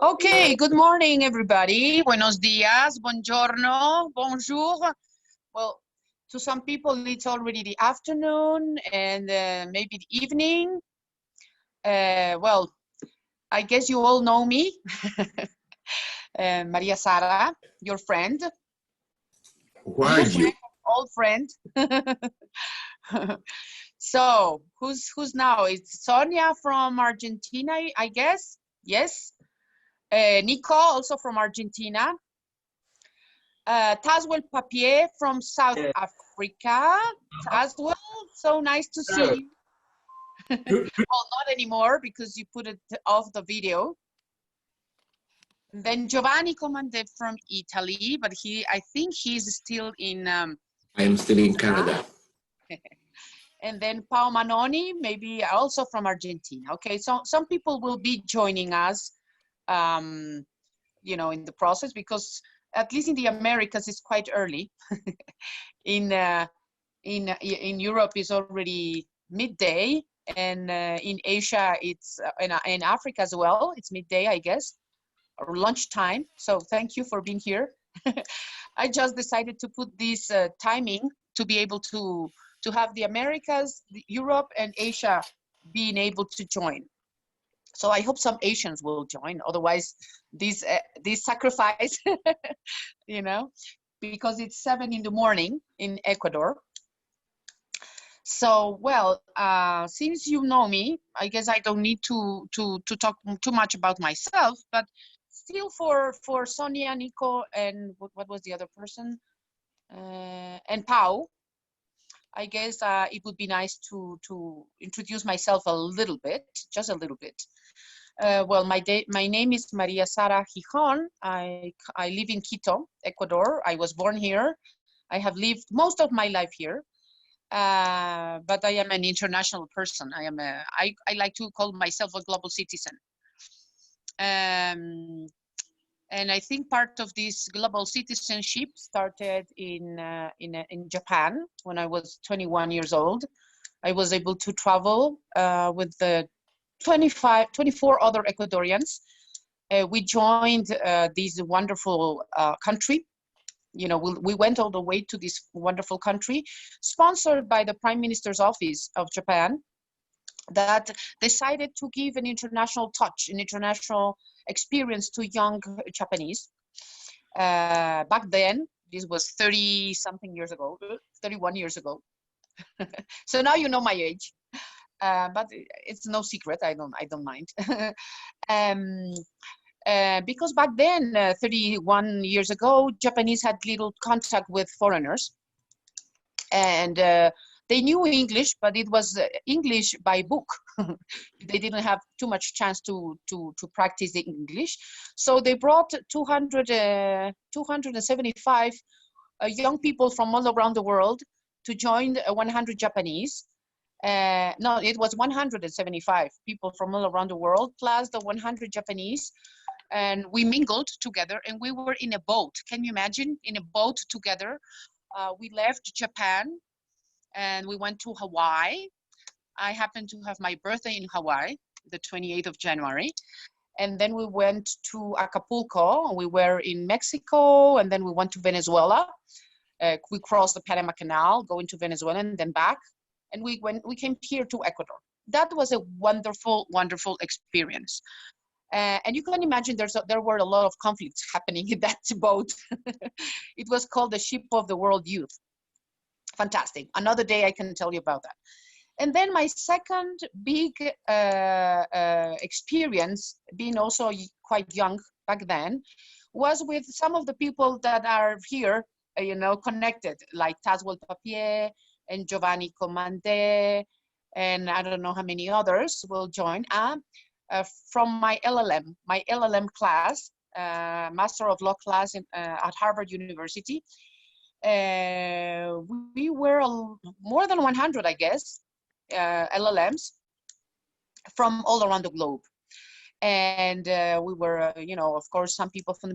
Okay, good morning, everybody. Buenos días, buongiorno, bonjour. Well, to some people, it's already the afternoon and maybe the evening. Well, I guess you all know me, Maria Sara, your friend. Who are you? Old friend. So, who's now? It's Sonia from Argentina, I guess. Yes. Nico, also from Argentina. Taswell Papier from South Africa. Taswell, so nice to see you. Well, not anymore because you put it off the video. And then Giovanni Comande from Italy, but I think he's still in. I am still in Canada. And then Pao Manoni, maybe also from Argentina. Okay, so some people will be joining us, you know, in the process, because at least in the Americas it's quite early. in Europe it's already midday, and in Asia it's in Africa as well. It's midday, I guess, or lunchtime. So thank you for being here. I just decided to put this timing to be able to have the Americas, Europe, and Asia being able to join. So I hope some Asians will join. Otherwise, this sacrifice, you know, because it's 7 in the morning in Ecuador. So, well, since you know me, I guess I don't need to talk too much about myself. But still, for Sonia, Nico, and what was the other person, and Pau, I guess it would be nice to introduce myself a little bit, just a little bit. Well, my name is Maria Sara Gijon. I live in Quito, Ecuador. I was born here. I have lived most of my life here, but I am an international person. I like to call myself a global citizen. And I think part of this global citizenship started in Japan when I was 21 years old. I was able to travel with the 24 other Ecuadorians. We joined this wonderful country. You know, we went all the way to this wonderful country, sponsored by the Prime Minister's Office of Japan, that decided to give an international touch, an international experience to young Japanese. Back then, this was 30-something years ago, 31 years ago. So now you know my age, but it's no secret. I don't mind. Because back then, 31 years ago, Japanese had little contact with foreigners, and they knew English, but it was English by book. They didn't have too much chance to practice the English. So they brought 275 young people from all around the world to join 100 Japanese. No, it was 175 people from all around the world, plus the 100 Japanese. And we mingled together, and we were in a boat. Can you imagine? In a boat together, we left Japan and we went to Hawaii. I happened to have my birthday in Hawaii, the 28th of January. And then we went to Acapulco. We were in Mexico, and then we went to Venezuela. We crossed the Panama Canal, going to Venezuela and then back. And we came here to Ecuador. That was a wonderful, wonderful experience. And you can imagine there were a lot of conflicts happening in that boat. It was called the Ship of the World Youth. Fantastic. Another day I can tell you about that. And then my second big experience, being also quite young back then, was with some of the people that are here, you know, connected, like Tazwell Papier and Giovanni Comandé, and I don't know how many others will join. From my LLM class, Master of Law class at Harvard University. We were more than 100, I guess, LLMs from all around the globe. And we were, you know, of course, some people from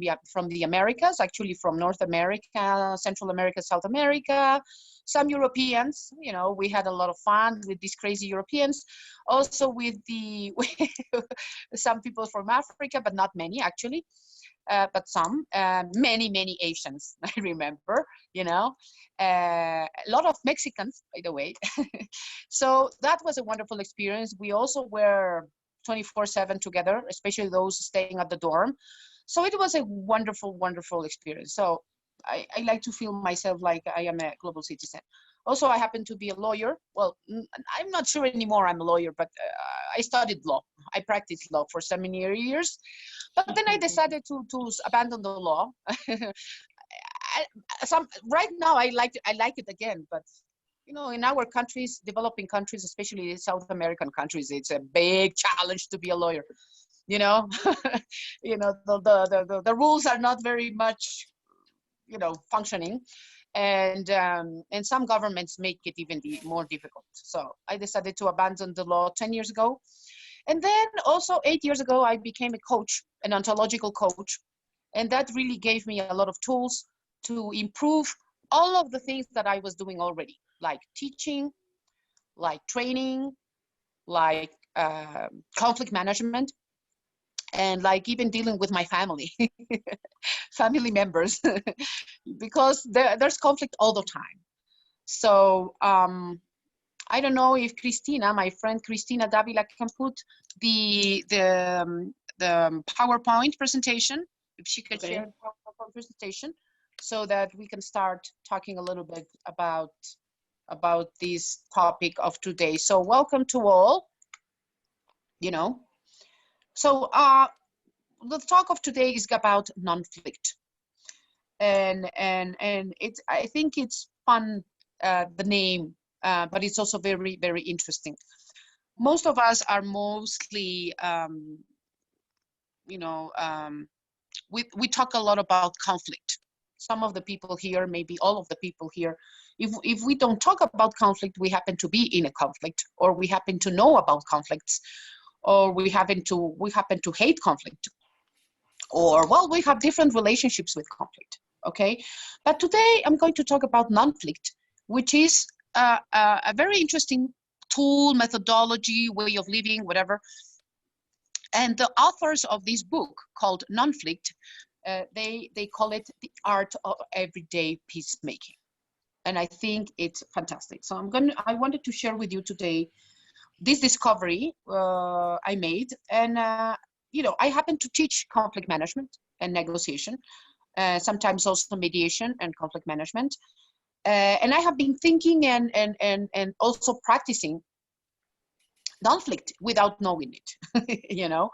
the Americas, actually from North America, Central America, South America, some Europeans. You know, we had a lot of fun with these crazy Europeans. Also with some people from Africa, but not many actually. But some, many Asians, I remember, you know, a lot of Mexicans, by the way. So that was a wonderful experience. We also were 24/7 together, especially those staying at the dorm. So it was a wonderful, wonderful experience. So I like to feel myself like I am a global citizen. Also, I happen to be a lawyer. Well, I'm not sure anymore I'm a lawyer, but I studied law. I practiced law for so many years. But then I decided to abandon the law. Right now, I like it again. But, you know, in our countries, developing countries, especially South American countries, it's a big challenge to be a lawyer. You know, you know, the rules are not very much, you know, functioning. And some governments make it even more difficult. So I decided to abandon the law 10 years ago. And then also 8 years ago, I became a coach, an ontological coach. And that really gave me a lot of tools to improve all of the things that I was doing already, like teaching, like training, like conflict management, and like even dealing with my family, family members, because there's conflict all the time. So I don't know if Cristina, my friend Cristina Davila, can put the PowerPoint presentation, if she could share the PowerPoint presentation, so that we can start talking a little bit about this topic of today. So welcome to all, you know. So the talk of today is about Nonflict. And it's, I think it's fun, the name, but it's also very, very interesting. Most of us are mostly, you know, we talk a lot about conflict. Some of the people here, maybe all of the people here, if we don't talk about conflict, we happen to be in a conflict, or we happen to know about conflicts, or we happen to hate conflict, or, well, we have different relationships with conflict. Okay, but today I'm going to talk about Nonflict, which is a very interesting tool, methodology, way of living, whatever. And the authors of this book called Nonflict, they call it the art of everyday peacemaking. And I think it's fantastic. So I wanted to share with you today this discovery I made. And, you know, I happen to teach conflict management and negotiation, sometimes also mediation and conflict management. And I have been thinking and also practicing Nonflict without knowing it, you know.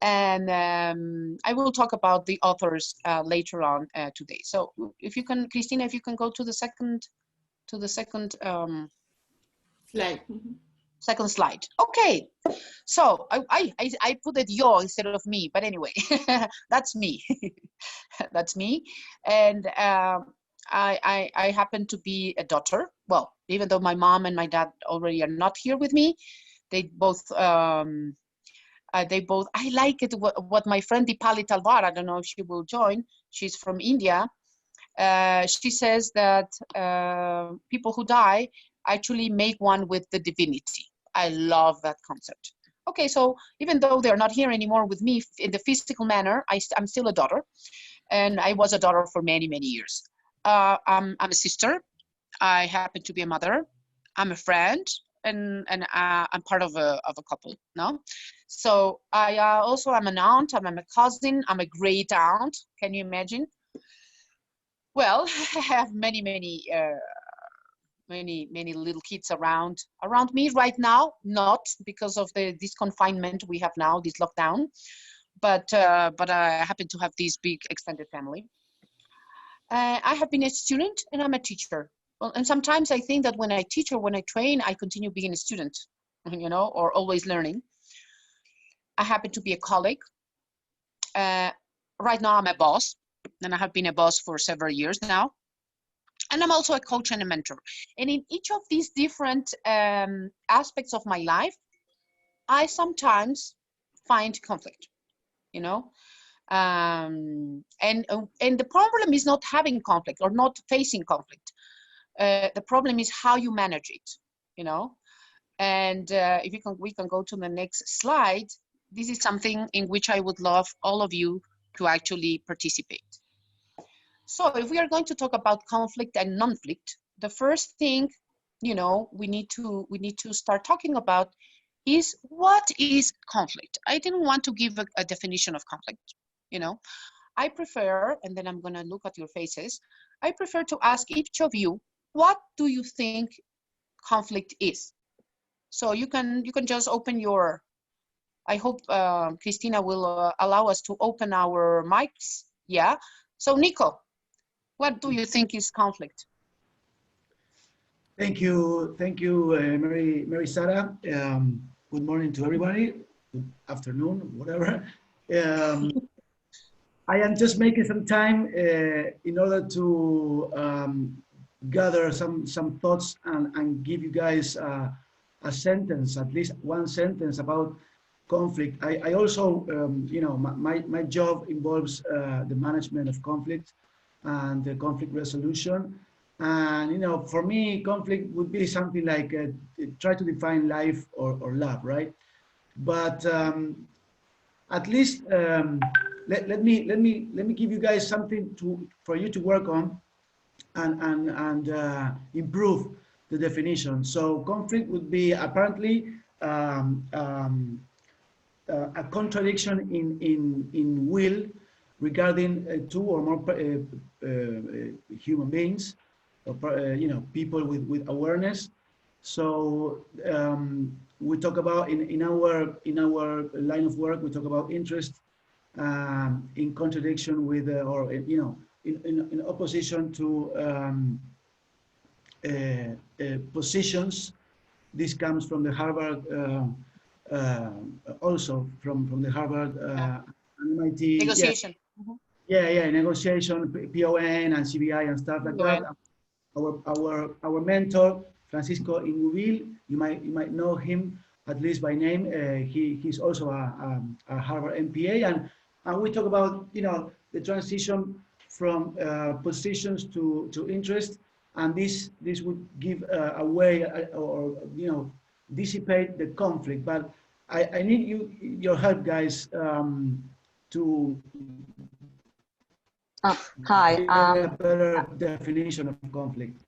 And I will talk about the authors later on today. So if you can, Cristina, if you can go to the second slide. Second slide. Okay, so I put it yo instead of me, but anyway, that's me. That's me. And I happen to be a daughter. Well, even though my mom and my dad already are not here with me, they both I like it what my friend Dipali Talwar, I don't know if she will join, she's from India. she says that people who die actually make one with the divinity. I love that concept. Okay, so even though they're not here anymore with me in the physical manner, I'm still a daughter, and I was a daughter for many, many years. I'm a sister. I happen to be a mother. I'm a friend, and I'm part of a couple. No, so I also am an aunt. I'm a cousin. I'm a great aunt. Can you imagine? Well, I have many, many little kids around me right now. Not because of this confinement we have now, this lockdown, but I happen to have this big extended family. I have been a student and I'm a teacher. Well, and sometimes I think that when I teach or when I train, I continue being a student, you know, or always learning. I happen to be a colleague. Right now I'm a boss, and I have been a boss for several years now. And I'm also a coach and a mentor. And in each of these different aspects of my life, I sometimes find conflict, you know. And the problem is not having conflict or not facing conflict. The problem is how you manage it, you know. And if you can, we can go to the next slide. This is something in which I would love all of you to actually participate. So if we are going to talk about conflict and non-conflict, the first thing, you know, we need to start talking about is what is conflict. I didn't want to give a definition of conflict, you know. I prefer, and then I'm going to look at your faces, I prefer to ask each of you, what do you think conflict is? So you can just open your, I hope Cristina will allow us to open our mics. Yeah. So Nico, what do you think is conflict? Thank you, Mary Sara. Good morning to everybody. Good afternoon, whatever. I am just making some time in order to gather some thoughts and give you guys a sentence, at least one sentence about conflict. I also, you know, my job involves the management of conflict and the conflict resolution. And, you know, for me, conflict would be something like try to define life or love, right? But at least let me give you guys something for you to work on and improve the definition. So conflict would be apparently a contradiction in will regarding two or more human beings, or, you know, people with awareness. So we talk about in our line of work, we talk about interest in contradiction with or you know, in opposition to positions. This comes from the Harvard, also from the Harvard MIT. Negotiation. Yeah, negotiation, PON and CBI and stuff like that. Our mentor Francisco Ingubil, you might know him at least by name. He's also a Harvard MPA, and we talk about, you know, the transition from positions to interest, and this would give a way or, you know, dissipate the conflict. But I need your help, guys, to Hi. A better definition of conflict.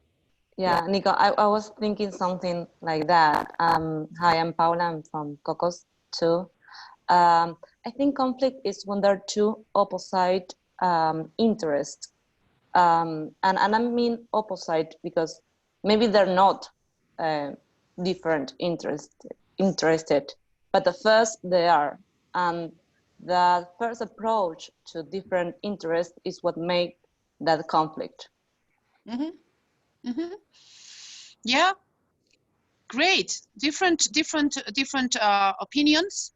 Yeah, Nico, I was thinking something like that. Hi, I'm Paula. I'm from Cocos too. I think conflict is when there are two opposite interests. And I mean opposite because maybe they're not different interested, but the first they are. And the first approach to different interests is what makes that conflict. Yeah, great. Different opinions.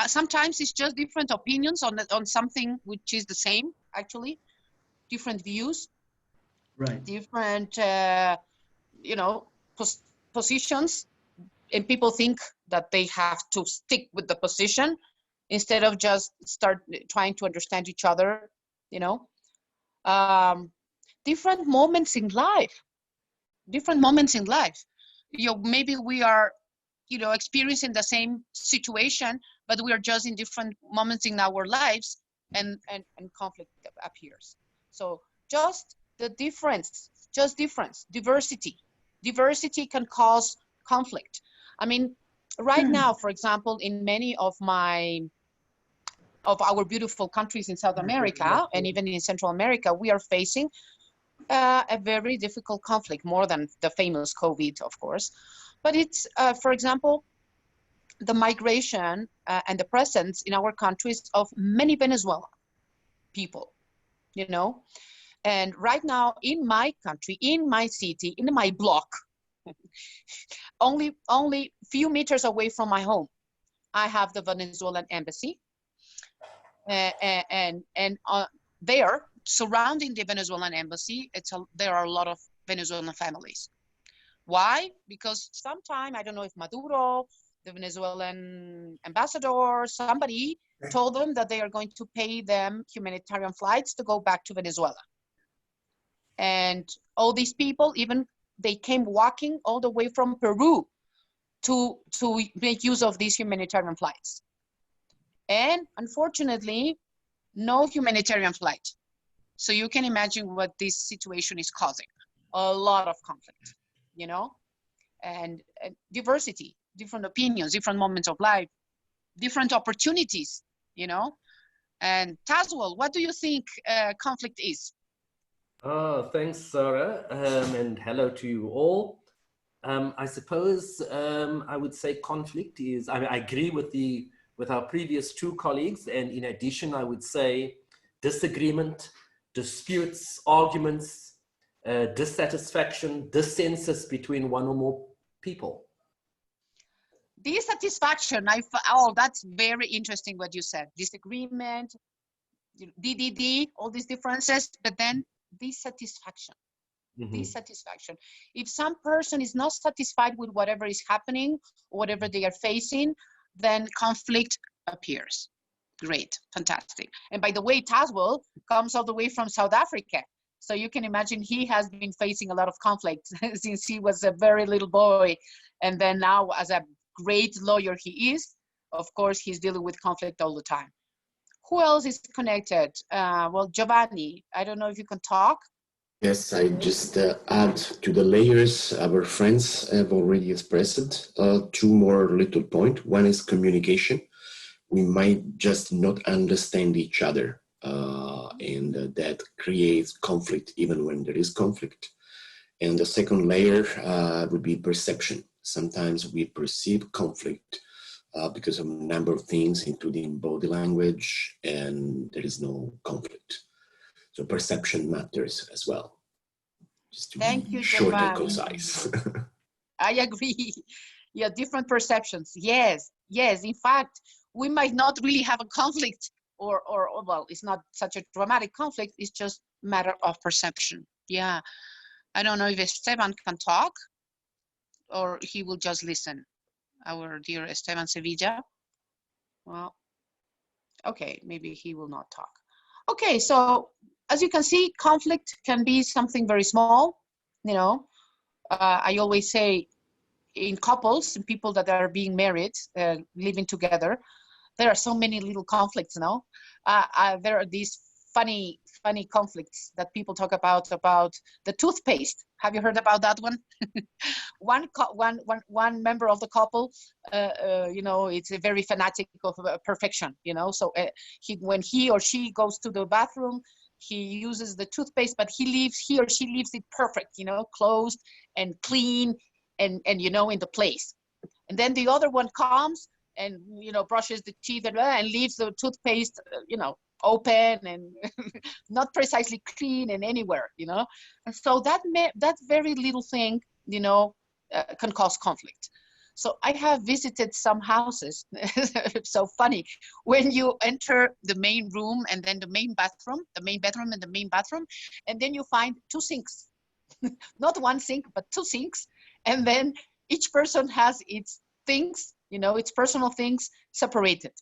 Sometimes it's just different opinions on something which is the same, actually. Different views. Right. Different, you know, positions, and people think that they have to stick with the position instead of just start trying to understand each other, you know. different moments in life, maybe we are, experiencing the same situation, but we are just in different moments in our lives, and conflict appears. So just the difference, diversity can cause conflict. I mean, right now, for example, in many of our beautiful countries in South America and even in Central America, we are facing a very difficult conflict, more than the famous COVID, of course. But it's, for example, the migration and the presence in our countries of many Venezuelan people, And right now in my country, in my city, in my block, only few meters away from my home, I have the Venezuelan embassy. And there, surrounding the Venezuelan embassy, there are a lot of Venezuelan families. Why? Because sometime, I don't know if Maduro, the Venezuelan ambassador, somebody told them that they are going to pay them humanitarian flights to go back to Venezuela. And all these people, even they came walking all the way from Peru to make use of these humanitarian flights. And unfortunately, no humanitarian flight. So you can imagine what this situation is causing. A lot of conflict, and diversity, different opinions, different moments of life, different opportunities, And Tazwell, what do you think conflict is? Oh, thanks, Sarah, and hello to you all. I suppose I would say conflict is, I agree with our previous two colleagues, and in addition, I would say disagreement, disputes, arguments, dissatisfaction, dissensus between one or more people. Dissatisfaction, that's very interesting what you said. Disagreement, DDD, all these differences, but then dissatisfaction. Dissatisfaction. If some person is not satisfied with whatever is happening, whatever they are facing, then conflict appears. Great, fantastic. And by the way, Tazwell comes all the way from South Africa. So you can imagine he has been facing a lot of conflict since he was a very little boy. And then now, as a great lawyer he is, of course, he's dealing with conflict all the time. Who else is connected? Well, Giovanni, I don't know if you can talk. Yes, I just add to the layers our friends have already expressed. Two more little points. One is communication. We might just not understand each other, and that creates conflict even when there is conflict. And the second layer would be perception. Sometimes we perceive conflict because of a number of things, including body language, and there is no conflict. So perception matters as well. Just to be short and concise. I agree. Yeah, different perceptions. Yes. In fact, we might not really have a conflict, or well, it's not such a dramatic conflict. It's just a matter of perception. Yeah. I don't know if Esteban can talk, or he will just listen. Our dear Esteban Sevilla. Well, okay, maybe he will not talk. Okay, so as you can see, conflict can be something very small. I always say in couples, in people that are being married, living together, there are so many little conflicts, there are these funny conflicts that people talk about the toothpaste. Have you heard about that one? one member of the couple, it's a very fanatic of perfection, so when he or she goes to the bathroom, he uses the toothpaste, but he or she leaves it perfect, closed and clean and in the place. And then the other one comes and brushes the teeth and leaves the toothpaste open and not precisely clean and anywhere, and so that very little thing can cause conflict. So I have visited some houses. So funny, when you enter the main room and then the main bedroom and the main bathroom, and then you find two sinks. Not one sink, but two sinks, and then each person has its things, its personal things separated.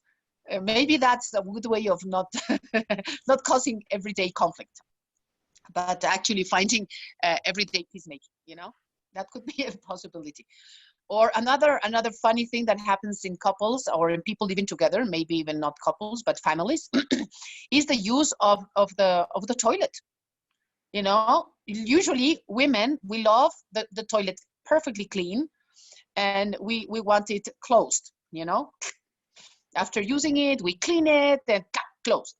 Maybe that's a good way of not not causing everyday conflict. but actually finding everyday peacemaking, you know, that could be a possibility. Or another funny thing that happens in couples or in people living together, maybe even not couples but families, is the use of the toilet. You know, usually women, we love the toilet perfectly clean, and we want it closed, you know. After using it, we clean it and closed.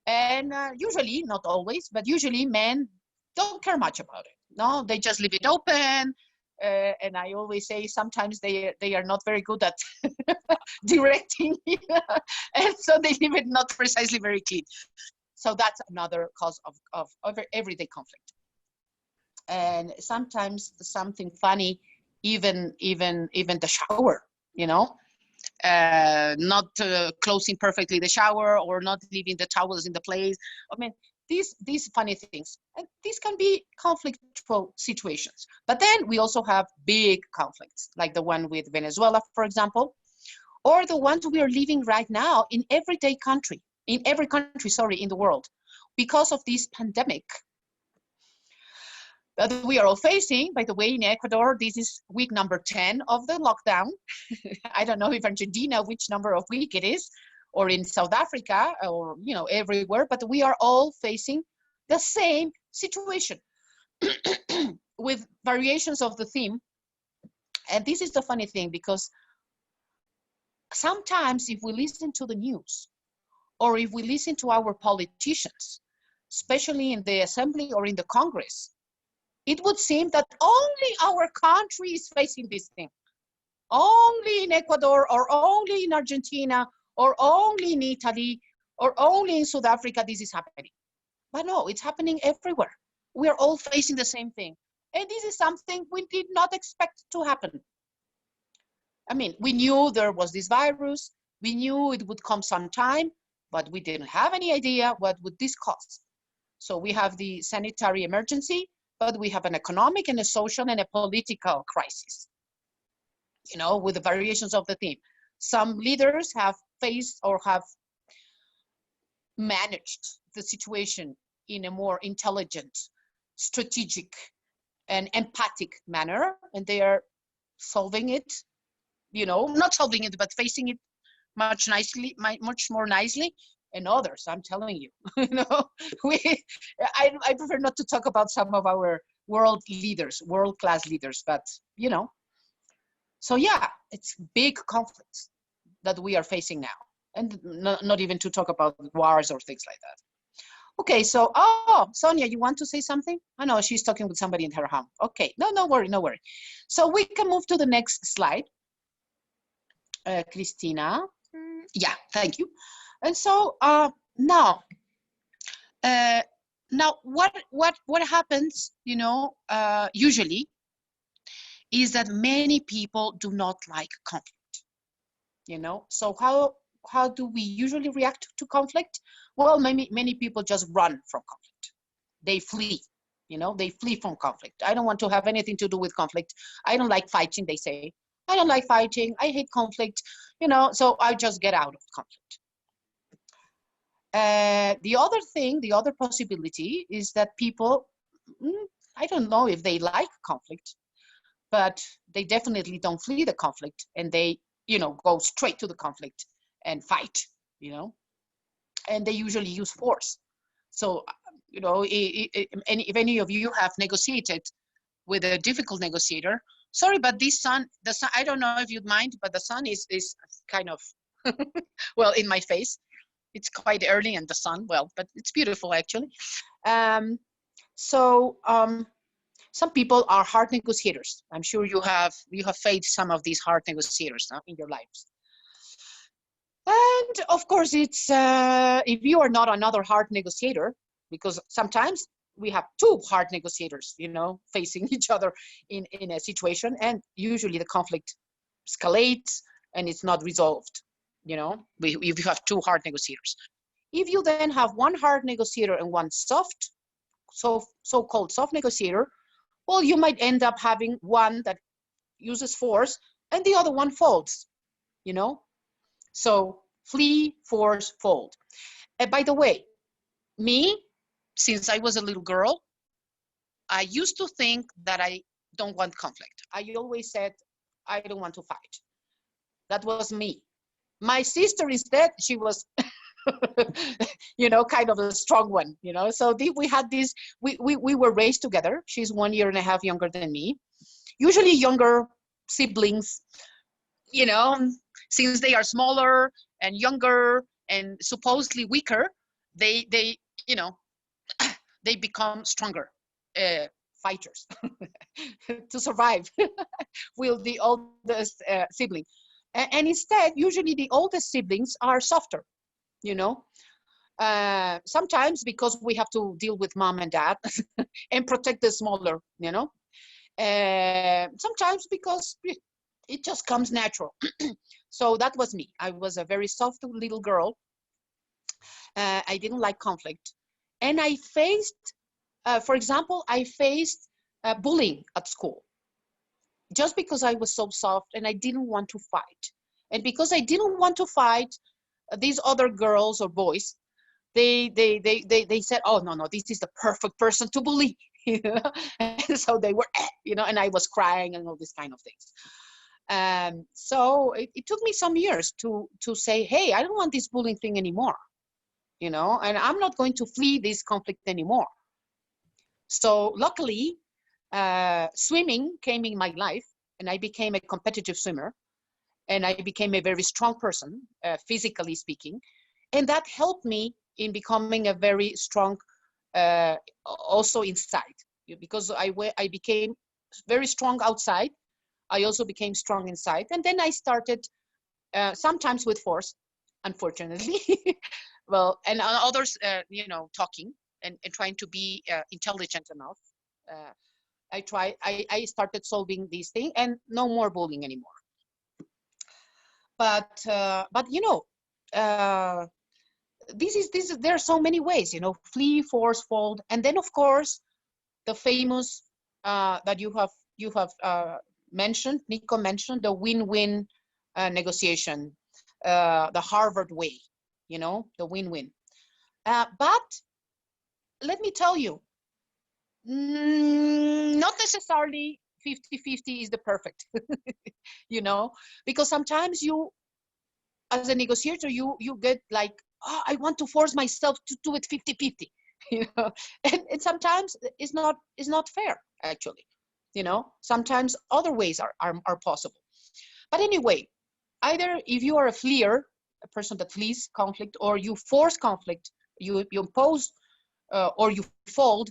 And usually, not always, but usually men don't care much about it. No, they just leave it open. And I always say sometimes they are not very good at directing, and so they leave it not precisely very clean. So that's another cause of everyday conflict. And sometimes something funny, even the shower, you know, not closing perfectly the shower, or not leaving the towels in the place. I mean, these funny things, and these can be conflictual situations. But then we also have big conflicts, like the one with Venezuela, for example, or the ones we are living right now in every country in the world, because of this pandemic that we are all facing. By the way, in Ecuador, this is week number 10 of the lockdown. I don't know if Argentina, which number of week it is, or in South Africa, or, you know, everywhere, but we are all facing the same situation with variations of the theme. And this is the funny thing, because sometimes if we listen to the news, or if we listen to our politicians, especially in the assembly or in the Congress, it would seem that only our country is facing this thing. Only in Ecuador, or only in Argentina, or only in Italy, or only in South Africa, this is happening. But no, it's happening everywhere. We are all facing the same thing. And this is something we did not expect to happen. I mean, we knew there was this virus. We knew it would come sometime, but we didn't have any idea what would this cause. So we have the sanitary emergency, but we have an economic and a social and a political crisis, you know, with the variations of the theme. Some leaders have faced or have managed the situation in a more intelligent, strategic, and empathic manner, and they are solving it, you know, not solving it, but facing it much more nicely. And others, I'm telling you, you know, I prefer not to talk about some of our world-class leaders, but, you know, so yeah, it's big conflicts that we are facing now, and not even to talk about wars or things like that. Okay, so, Sonia, you want to say something? Oh no, she's talking with somebody in her home. Okay, no worry. So we can move to the next slide. Christina, yeah, thank you. And so now what happens, you know, usually is that many people do not like conflict, you know. So how do we usually react to conflict? Well, many people just run from conflict. They flee, you know, they flee from conflict. I don't want to have anything to do with conflict. I don't like fighting, they say. I don't like fighting. I hate conflict, you know, so I just get out of conflict. The other possibility is that people, I don't know if they like conflict, but they definitely don't flee the conflict, and they, you know, go straight to the conflict and fight, you know, and they usually use force. So, you know, if any of you have negotiated with a difficult negotiator, sorry, but the sun, I don't know if you'd mind, but the sun is kind of, well, in my face. It's quite early in the sun, well, but it's beautiful actually. Some people are hard negotiators. I'm sure you have faced some of these hard negotiators in your lives. And of course, it's if you are not another hard negotiator, because sometimes we have two hard negotiators, you know, facing each other in a situation, and usually the conflict escalates and it's not resolved, you know, if you have two hard negotiators. If you then have one hard negotiator and one so-called soft negotiator, well, you might end up having one that uses force and the other one folds, you know? So flee, force, fold. And by the way, me, since I was a little girl, I used to think that I don't want conflict. I always said, I don't want to fight. That was me. My sister instead, she was, kind of a strong one, So we had this, we were raised together. She's 1.5 years younger than me. Usually younger siblings, since they are smaller and younger and supposedly weaker, they they become stronger fighters to survive with the oldest sibling. And instead, usually the oldest siblings are softer, sometimes because we have to deal with mom and dad and protect the smaller, sometimes because it just comes natural. So that was me. I was a very soft little girl. I didn't like conflict. And I faced, for example, bullying at school just because I was so soft and I didn't want to fight. And because I didn't want to fight, these other girls or boys, they said, oh, no, this is the perfect person to bully. And so they were, and I was crying and all these kind of things. So it took me some years to say, hey, I don't want this bullying thing anymore, and I'm not going to flee this conflict anymore. So luckily, swimming came in my life, and I became a competitive swimmer, and I became a very strong person, physically speaking, and that helped me in becoming a very strong, also inside, because I became very strong outside. I also became strong inside, and then I started sometimes with force, unfortunately, well, and others, talking and trying to be intelligent enough. I started solving these things, and no more bullying anymore. But there are so many ways, flee, force, fold, and then of course the famous that you have mentioned, Nico mentioned, the win-win negotiation, the Harvard way, the win-win. But let me tell you, not necessarily 50-50 is the perfect, because sometimes you, as a negotiator, you get like, oh, I want to force myself to do it 50-50, and sometimes it's not fair, actually, sometimes other ways are possible. But anyway, either if you are a fleer, a person that flees conflict, or you force conflict, you impose, or you fold,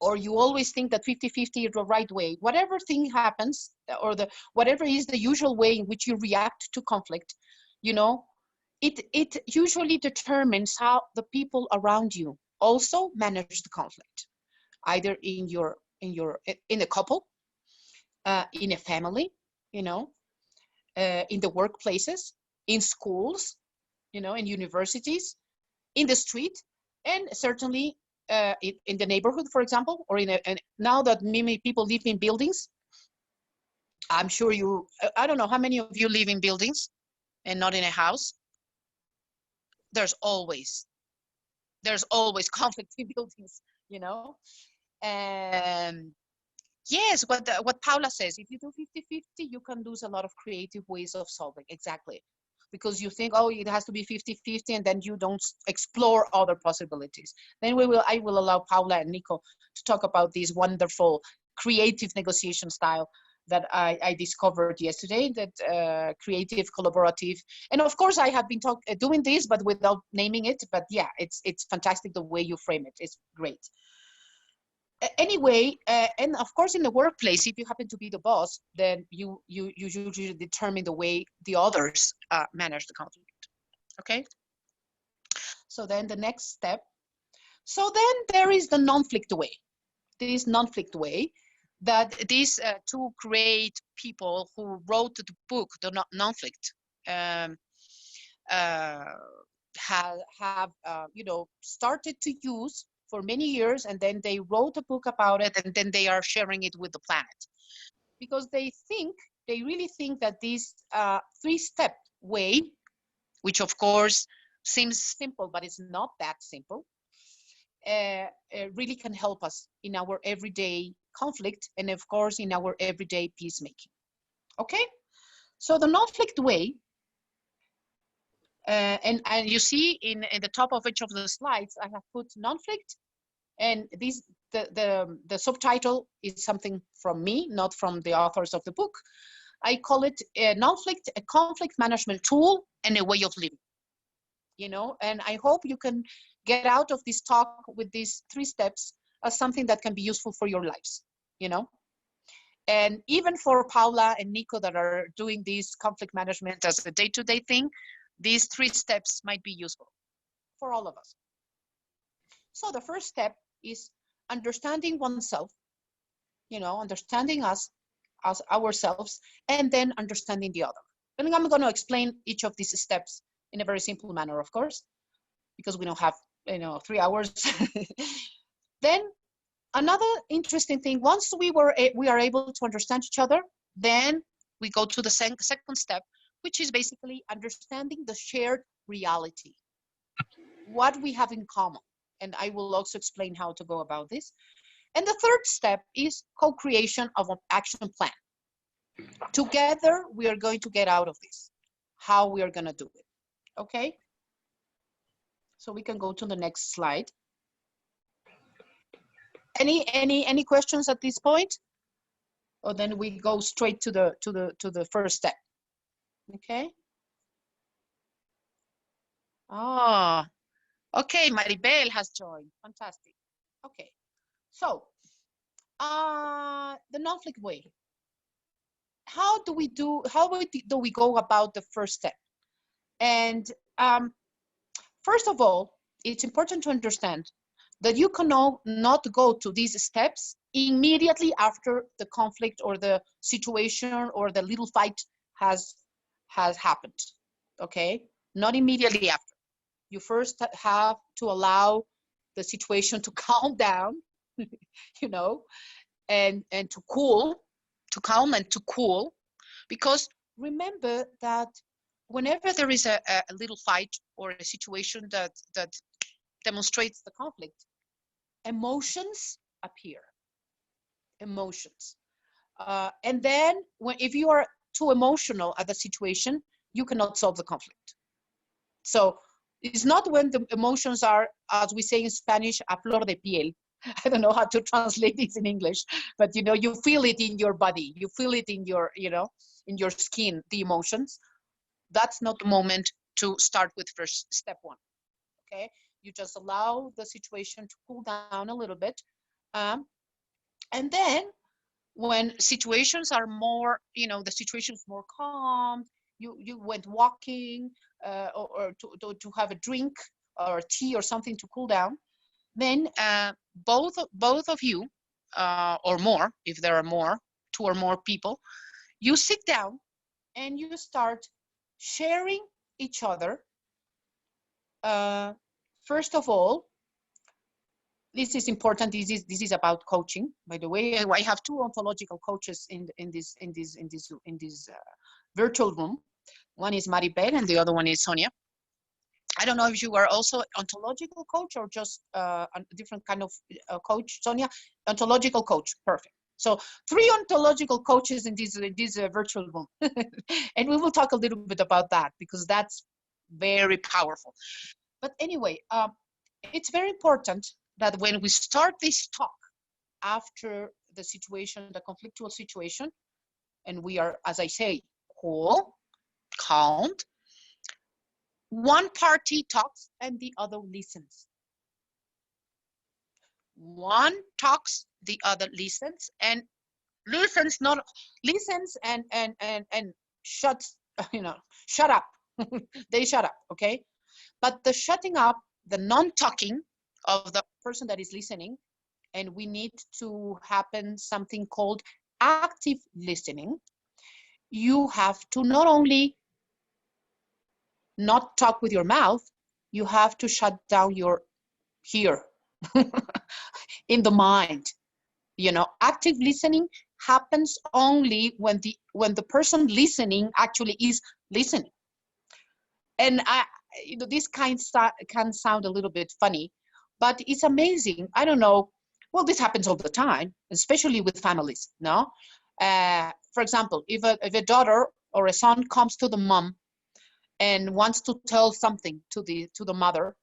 or you always think that 50-50 is the right way, whatever thing happens, or whatever is the usual way in which you react to conflict, it usually determines how the people around you also manage the conflict, either in a couple, in a family, in the workplaces, in schools, in universities, in the street, and certainly in the neighborhood, for example, or and now that many people live in buildings. I'm sure I don't know how many of you live in buildings and not in a house. There's always conflict in buildings, and yes, what Paula says, if you do 50-50, you can lose a lot of creative ways of solving. Exactly. Because you think, oh, it has to be 50-50, and then you don't explore other possibilities. Then I will allow Paula and Nico to talk about this wonderful creative negotiation style that I discovered yesterday, that creative, collaborative. And of course, I have been doing this, but without naming it. But yeah, it's fantastic the way you frame it. It's great. Anyway, and of course, in the workplace, if you happen to be the boss, then you usually determine the way the others manage the conflict. Okay. So then the next step. So then there is the Nonflict way. This Nonflict way, that these two great people who wrote the book, the Nonflict, have started to use for many years, and then they wrote a book about it, and then they are sharing it with the planet, because they really think that this 3-step way, which of course seems simple, but it's not that simple, really can help us in our everyday conflict and of course in our everyday peacemaking. Okay, so the Nonflict way, and you see in the top of each of the slides I have put Nonflict, and the subtitle is something from me, not from the authors of the book. I call it Nonflict, a conflict management tool and a way of living. You know, and I hope you can get out of this talk with these 3 steps as something that can be useful for your lives, you know. And even for Paula and Nico that are doing this conflict management as a day-to-day thing, these 3 steps might be useful for all of us. So the first step is understanding oneself, you know, understanding us as ourselves, and then understanding the other. And I'm going to explain each of these steps in a very simple manner, of course, because we don't have, you know, 3 hours. Then another interesting thing, once we are able to understand each other, then we go to the second step, which is basically understanding the shared reality, what we have in common. And I will also explain how to go about this. And the third step is co-creation of an action plan. Together, we are going to get out of this, how we are going to do it. Okay, so we can go to the next slide. Any questions at this point? Or then we go straight to the first step. Okay. Ah, okay. Maribel has joined. Fantastic. Okay. So, the Nonflict way. How do we go about the first step? And first of all, it's important to understand that you cannot not go to these steps immediately after the conflict or the situation or the little fight has happened. Okay, not immediately after. You first have to allow the situation to calm down, you know, and to cool, to calm and to cool, because remember that whenever there is a little fight or a situation that demonstrates the conflict, emotions appear. Emotions. And then if you are too emotional at the situation, you cannot solve the conflict. So it's not when the emotions are, as we say in Spanish, a flor de piel. I don't know how to translate this in English, but you know, you feel it in your body, you feel it in your, you know, in your skin, the emotions. That's not the moment to start with first step 1. Okay, you just allow the situation to cool down a little bit, and then when situations are more, you know, the situation is more calm, you went walking or to have a drink or tea or something to cool down, then both of you or more, if there are more, 2 or more people, you sit down and you start sharing each other. First of all, this is important. This is about coaching, by the way. I have 2 ontological coaches in this virtual room. One is Maribel and the other one is Sonia. I don't know if you are also ontological coach or just a different kind of coach. Sonia, ontological coach, perfect. So 3 ontological coaches in this virtual room. And we will talk a little bit about that because that's very powerful. But anyway, it's very important that when we start this talk after the situation, the conflictual situation, and we are, as I say, cool, calmed, one party talks and the other listens. One talks, the other listens, and listens and shuts, you know, shut up. They shut up, okay? But the shutting up, the non-talking of the person that is listening, and we need to happen something called active listening. You have to not only not talk with your mouth, you have to shut down your here in the mind. You know, active listening happens only when the person listening actually is listening. And you know, this can sound a little bit funny, But it's amazing. I don't know. Well, this happens all the time, especially with families, no? For example, if a daughter or a son comes to the mom and wants to tell something to the mother,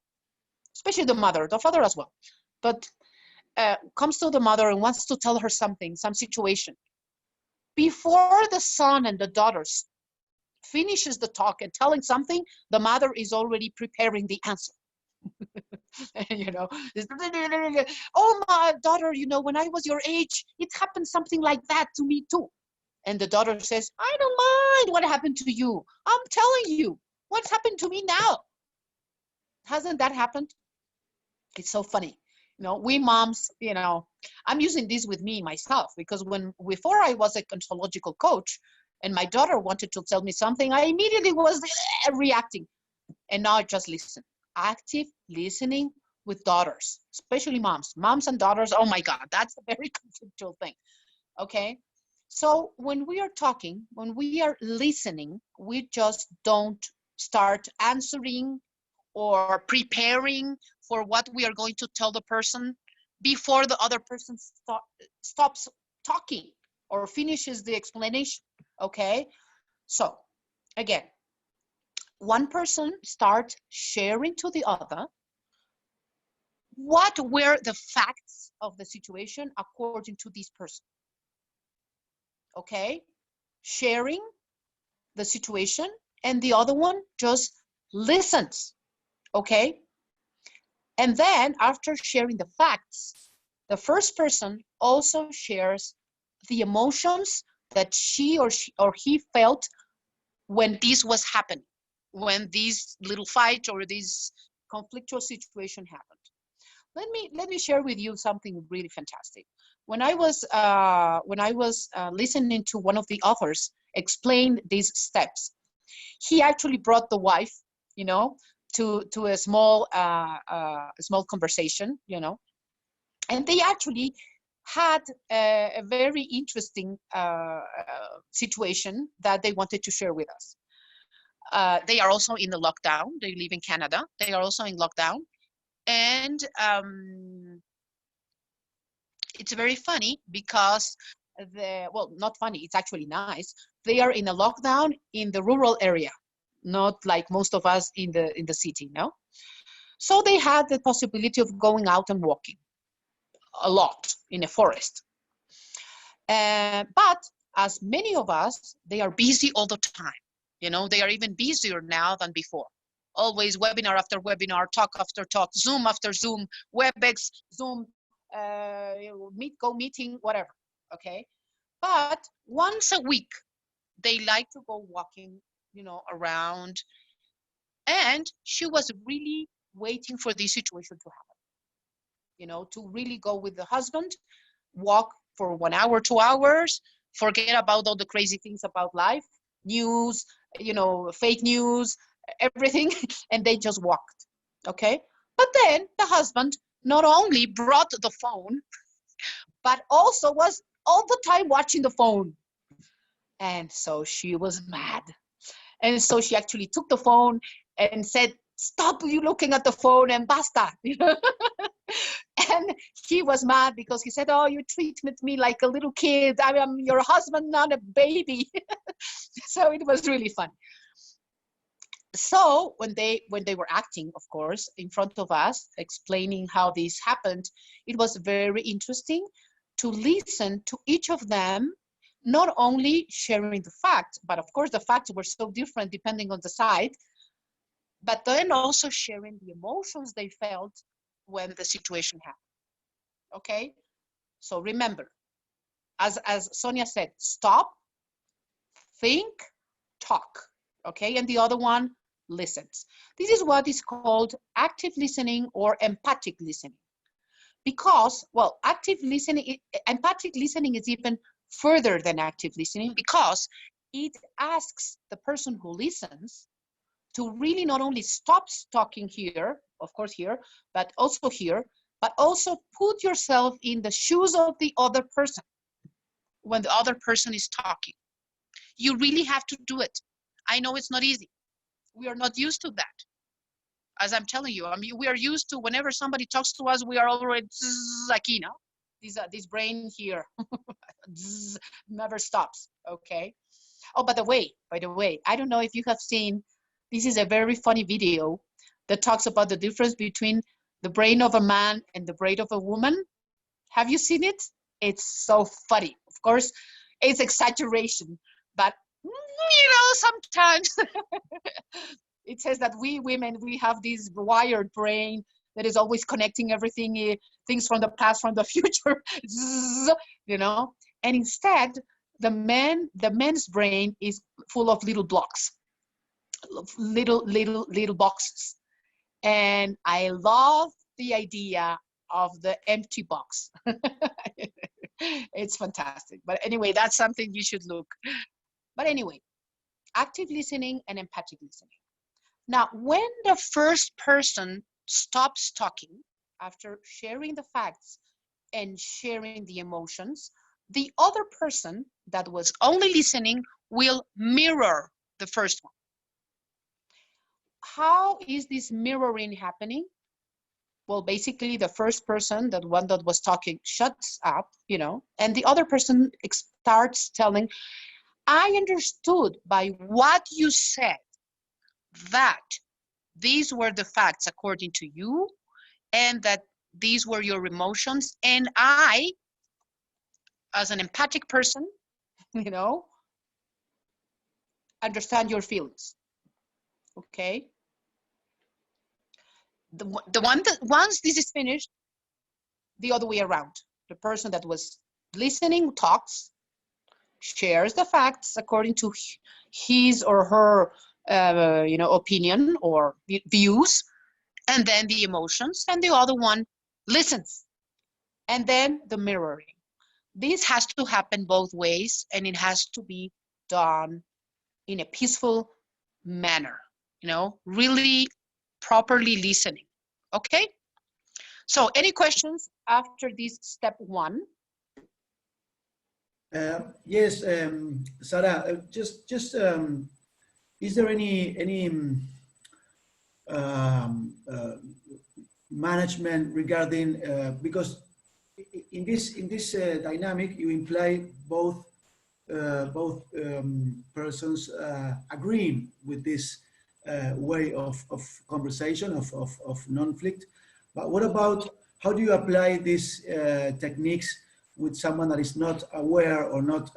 especially the mother, the father as well, but comes to the mother and wants to tell her something, some situation, before the son and the daughters finishes the talk and telling something, the mother is already preparing the answer. You know, oh, my daughter, you know, when I was your age, it happened something like that to me too. And the daughter says, I don't mind what happened to you. I'm telling you what's happened to me now. Hasn't that happened? It's so funny. You know, we moms, you know, I'm using this with me myself, because before I was a ontological coach and my daughter wanted to tell me something, I immediately was reacting. And now I just listen. Active listening with daughters, especially moms and daughters. Oh my God, that's a very conceptual thing. Okay. So when we are talking, when we are listening, we just don't start answering or preparing for what we are going to tell the person before the other person stops talking or finishes the explanation. Okay. So again, one person starts sharing to the other what were the facts of the situation according to this person. Okay, sharing the situation, and the other one just listens. Okay, and then after sharing the facts, the first person also shares the emotions that she or he felt when this was happening, when this little fight or this conflictual situation happened. Let me share with you something really fantastic. When I was listening to one of the authors explain these steps, he actually brought the wife, you know, to a small conversation, you know, and they actually had a very interesting situation that they wanted to share with us. They are also in the lockdown. They live in Canada. They are also in lockdown. And it's very funny because not funny, it's actually nice. They are in a lockdown in the rural area, not like most of us in the city, no? So they had the possibility of going out and walking a lot in a forest. But as many of us, they are busy all the time. You know, they are even busier now than before. Always webinar after webinar, talk after talk, Zoom after Zoom, WebEx, Zoom, go meeting, whatever, okay? But once a week, they like to go walking, you know, around. And she was really waiting for this situation to happen, you know, to really go with the husband, walk for 1 hour, 2 hours, forget about all the crazy things about life, news, you know, fake news, everything, and they just walked, okay? But then the husband not only brought the phone, but also was all the time watching the phone. And so she was mad. And so she actually took the phone and said, stop you looking at the phone and basta. And he was mad because he said, oh, you treat me like a little kid. I am your husband, not a baby. So it was really fun. So when they were acting, of course, in front of us, explaining how this happened, it was very interesting to listen to each of them, not only sharing the facts, but of course the facts were so different depending on the side, but then also sharing the emotions they felt when the situation happened. Okay, so remember, as Sonia said, stop, think, talk. Okay, and the other one listens. This is what is called active listening or empathic listening. Because, well, empathic listening is even further than active listening, because it asks the person who listens to really not only stop talking here, of course here, but also here, but also put yourself in the shoes of the other person when the other person is talking. You really have to do it. I know it's not easy. We are not used to that. as I'm telling you. I mean, we are used to whenever somebody talks to us, we are already like, you know, this brain here never stops. Okay. Oh, by the way, I don't know if you have seen, this is a very funny video that talks about the difference between the brain of a man and the brain of a woman. Have you seen it? It's so funny. Of course, it's exaggeration, but you know, sometimes it says that we women, we have this wired brain that is always connecting everything, things from the past, from the future, you know, and instead the man's brain is full of little blocks, little boxes. And I love the idea of the empty box. It's fantastic. But anyway, that's something you should look. But anyway, active listening and empathic listening. Now, when the first person stops talking after sharing the facts and sharing the emotions, the other person that was only listening will mirror the first one. How is this mirroring happening? Well, basically the first person, that one that was talking, shuts up, you know, and the other person starts telling, I understood by what you said that these were the facts according to you, and that these were your emotions, and I, as an empathic person, you know, understand your feelings. Okay. The one that, once this is finished, the other way around, the person that was listening talks, shares the facts according to his or her you know, opinion or views, and then the emotions, and the other one listens, and then the mirroring. This has to happen both ways, and it has to be done in a peaceful manner, you know, really properly listening. Okay. So any questions after this step one? Yes, Sarah, is there any management regarding, because in this dynamic you imply both persons agreeing with this way of conversation, of non-flict. But what about, how do you apply these techniques with someone that is not aware or not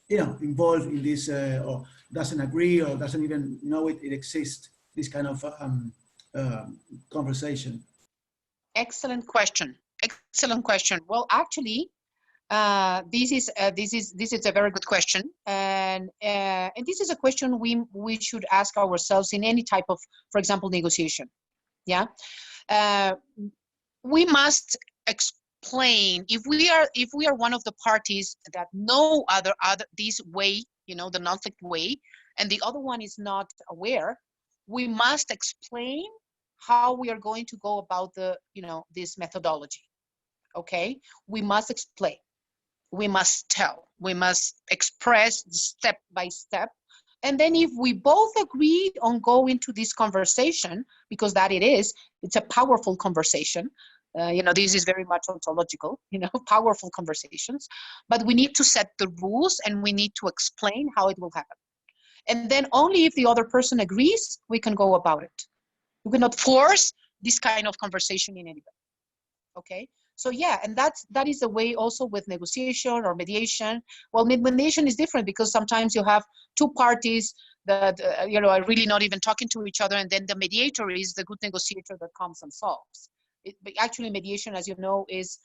you know, involved in this, or doesn't agree or doesn't even know it exists, this kind of conversation? Excellent question. Excellent question. Well, actually, this is a very good question, and this is a question we should ask ourselves in any type of, for example, negotiation. Yeah, we must explain, if we are one of the parties that know other this way, you know, the non-flict way, and the other one is not aware, we must explain how we are going to go about the, you know, this methodology. Okay, we must explain, we must tell, we must express step by step. And then if we both agree on go into this conversation, because that it is, it's a powerful conversation. You know, this is very much ontological, you know, powerful conversations, but we need to set the rules and we need to explain how it will happen. And then only if the other person agrees, we can go about it. We cannot force this kind of conversation in anybody. Okay. So yeah, and that is the way also with negotiation or mediation. Well, mediation is different because sometimes you have two parties that you know, are really not even talking to each other, and then the mediator is the good negotiator that comes and solves. But actually, mediation, as you know, is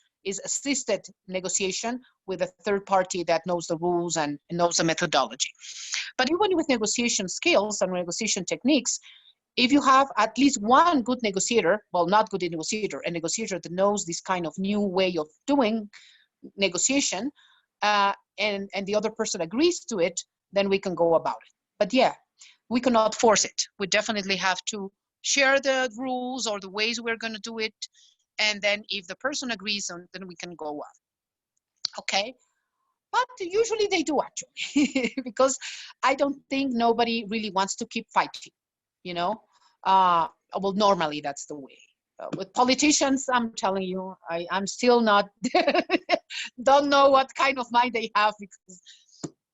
assisted negotiation with a third party that knows the rules and knows the methodology. But even with negotiation skills and negotiation techniques, if you have at least one good negotiator, well, not good negotiator, a negotiator that knows this kind of new way of doing negotiation, and the other person agrees to it, then we can go about it. But yeah, we cannot force it. We definitely have to share the rules or the ways we're going to do it. And then if the person agrees, then we can go on. Okay. But usually they do, actually, because I don't think nobody really wants to keep fighting, you know. Well, normally that's the way. With politicians, I'm telling you, I'm still not, don't know what kind of mind they have, because,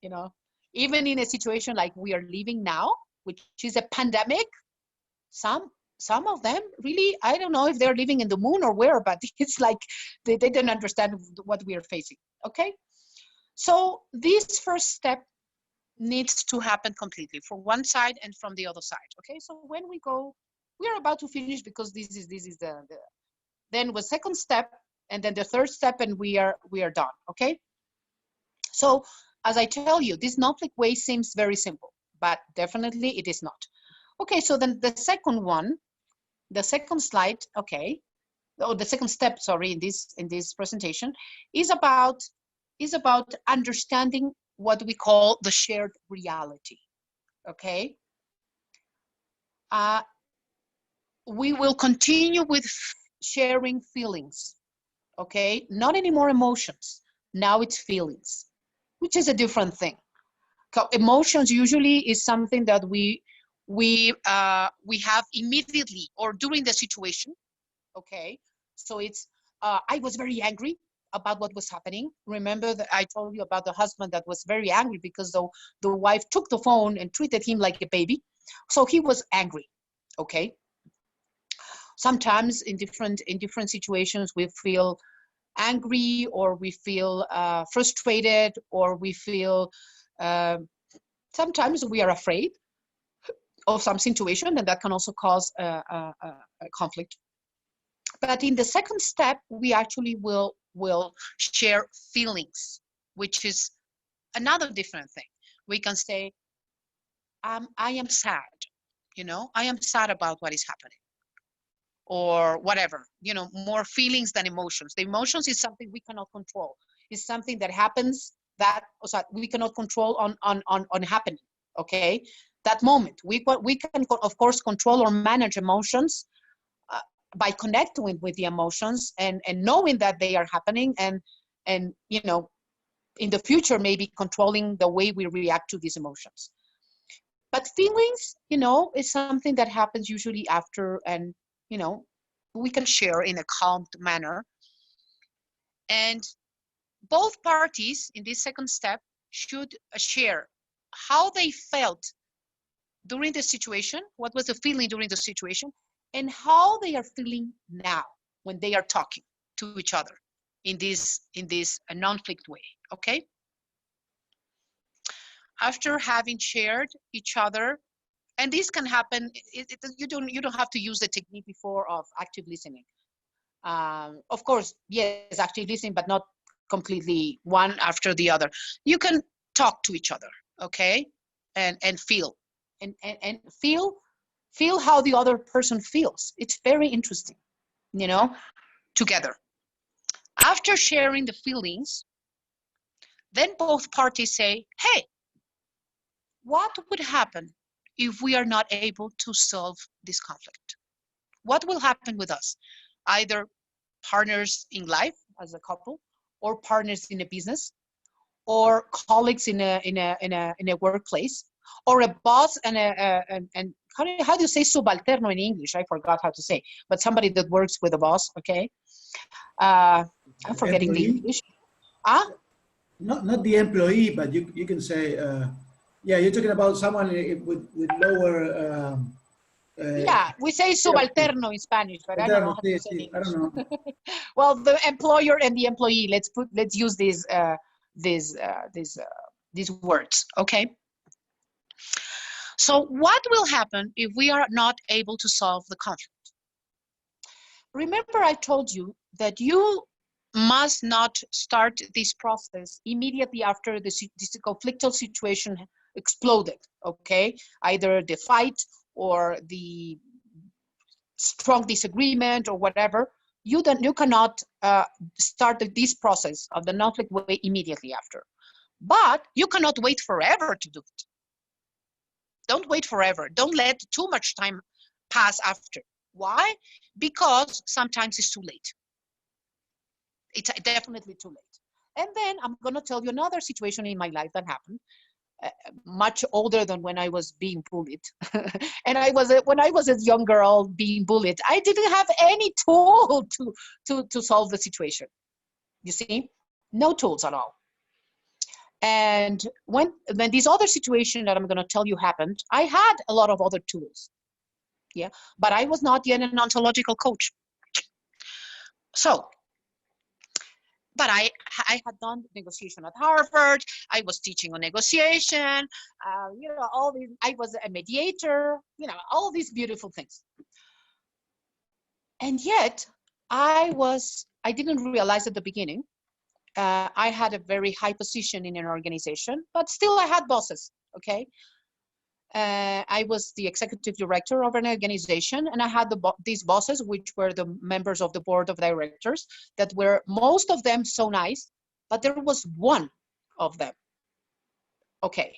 you know, even in a situation like we are living now, which is a pandemic, some of them really, I don't know if they're living in the moon or where, but it's like they don't understand what we are facing. Okay, so this first step needs to happen completely from one side and from the other side. Okay, so when we go, we're about to finish, because this is the then the second step, and then the third step, and we are done. Okay, so as I tell you, this Nonflict way seems very simple, but definitely it is not. Okay, so then the second one, the second slide, okay, or the second step, sorry, in this presentation is about understanding what we call the shared reality. Okay, we will continue with sharing feelings. Okay, not anymore emotions, now it's feelings, which is a different thing. Emotions usually is something that we have immediately or during the situation. Okay, so it's I was very angry about what was happening. Remember that I told you about the husband that was very angry because the wife took the phone and treated him like a baby, so he was angry. Okay, sometimes in different situations we feel angry, or we feel frustrated, or we feel sometimes we are afraid of some situation, and that can also cause a conflict. But in the second step, we actually will share feelings, which is another different thing. We can say, I am sad, you know, I am sad about what is happening, or whatever, you know, more feelings than emotions. The emotions is something we cannot control. It's something that happens that we cannot control on happening. Okay, that moment we can of course control or manage emotions by connecting with the emotions and knowing that they are happening, and you know, in the future maybe controlling the way we react to these emotions. But feelings, you know, is something that happens usually after, and you know, we can share in a calm manner. And both parties in this second step should share how they felt during the situation, what was the feeling during the situation, and how they are feeling now when they are talking to each other in this Nonflict way. Okay, after having shared each other, and this can happen, you don't have to use the technique before of active listening. Of course, yes, active listening, but not completely one after the other. You can talk to each other, okay, and feel and feel how the other person feels. It's very interesting, you know, together. After sharing the feelings, then both parties say, hey, what would happen if we are not able to solve this conflict? What will happen with us? Either partners in life as a couple, or partners in a business, or colleagues in a workplace, or a boss and how do you say subalterno in English? I forgot how to say, but somebody that works with a boss. Okay, I'm forgetting Employee? the English. Ah, Not the employee, but you can say, yeah, you're talking about someone with lower. yeah, we say subalterno in Spanish, but I don't know how to say in I don't English. know. Well, the employer and the employee. Let's use these words. Okay. So what will happen if we are not able to solve the conflict? Remember, I told you that you must not start this process immediately after this conflictual situation exploded. Okay, either the fight or the strong disagreement or whatever. You cannot start this process of the Nonflict way immediately after, but you cannot wait forever to do it. Don't wait forever. Don't let too much time pass after. Why? Because sometimes it's too late. It's definitely too late. And then I'm going to tell you another situation in my life that happened. much older than when I was being bullied. And when I was a young girl being bullied, I didn't have any tool to solve the situation. You see, no tools at all. And when this other situation that I'm going to tell you happened, I had a lot of other tools. Yeah, but I was not yet an ontological coach. So, but I had done negotiation at Harvard. I was teaching on negotiation. You know, all these. I was a mediator. You know, all these beautiful things. And yet, I didn't realize at the beginning. I had a very high position in an organization, but still I had bosses. Okay. I was the executive director of an organization, and I had these bosses, which were the members of the board of directors, that were most of them so nice, but there was one of them. Okay,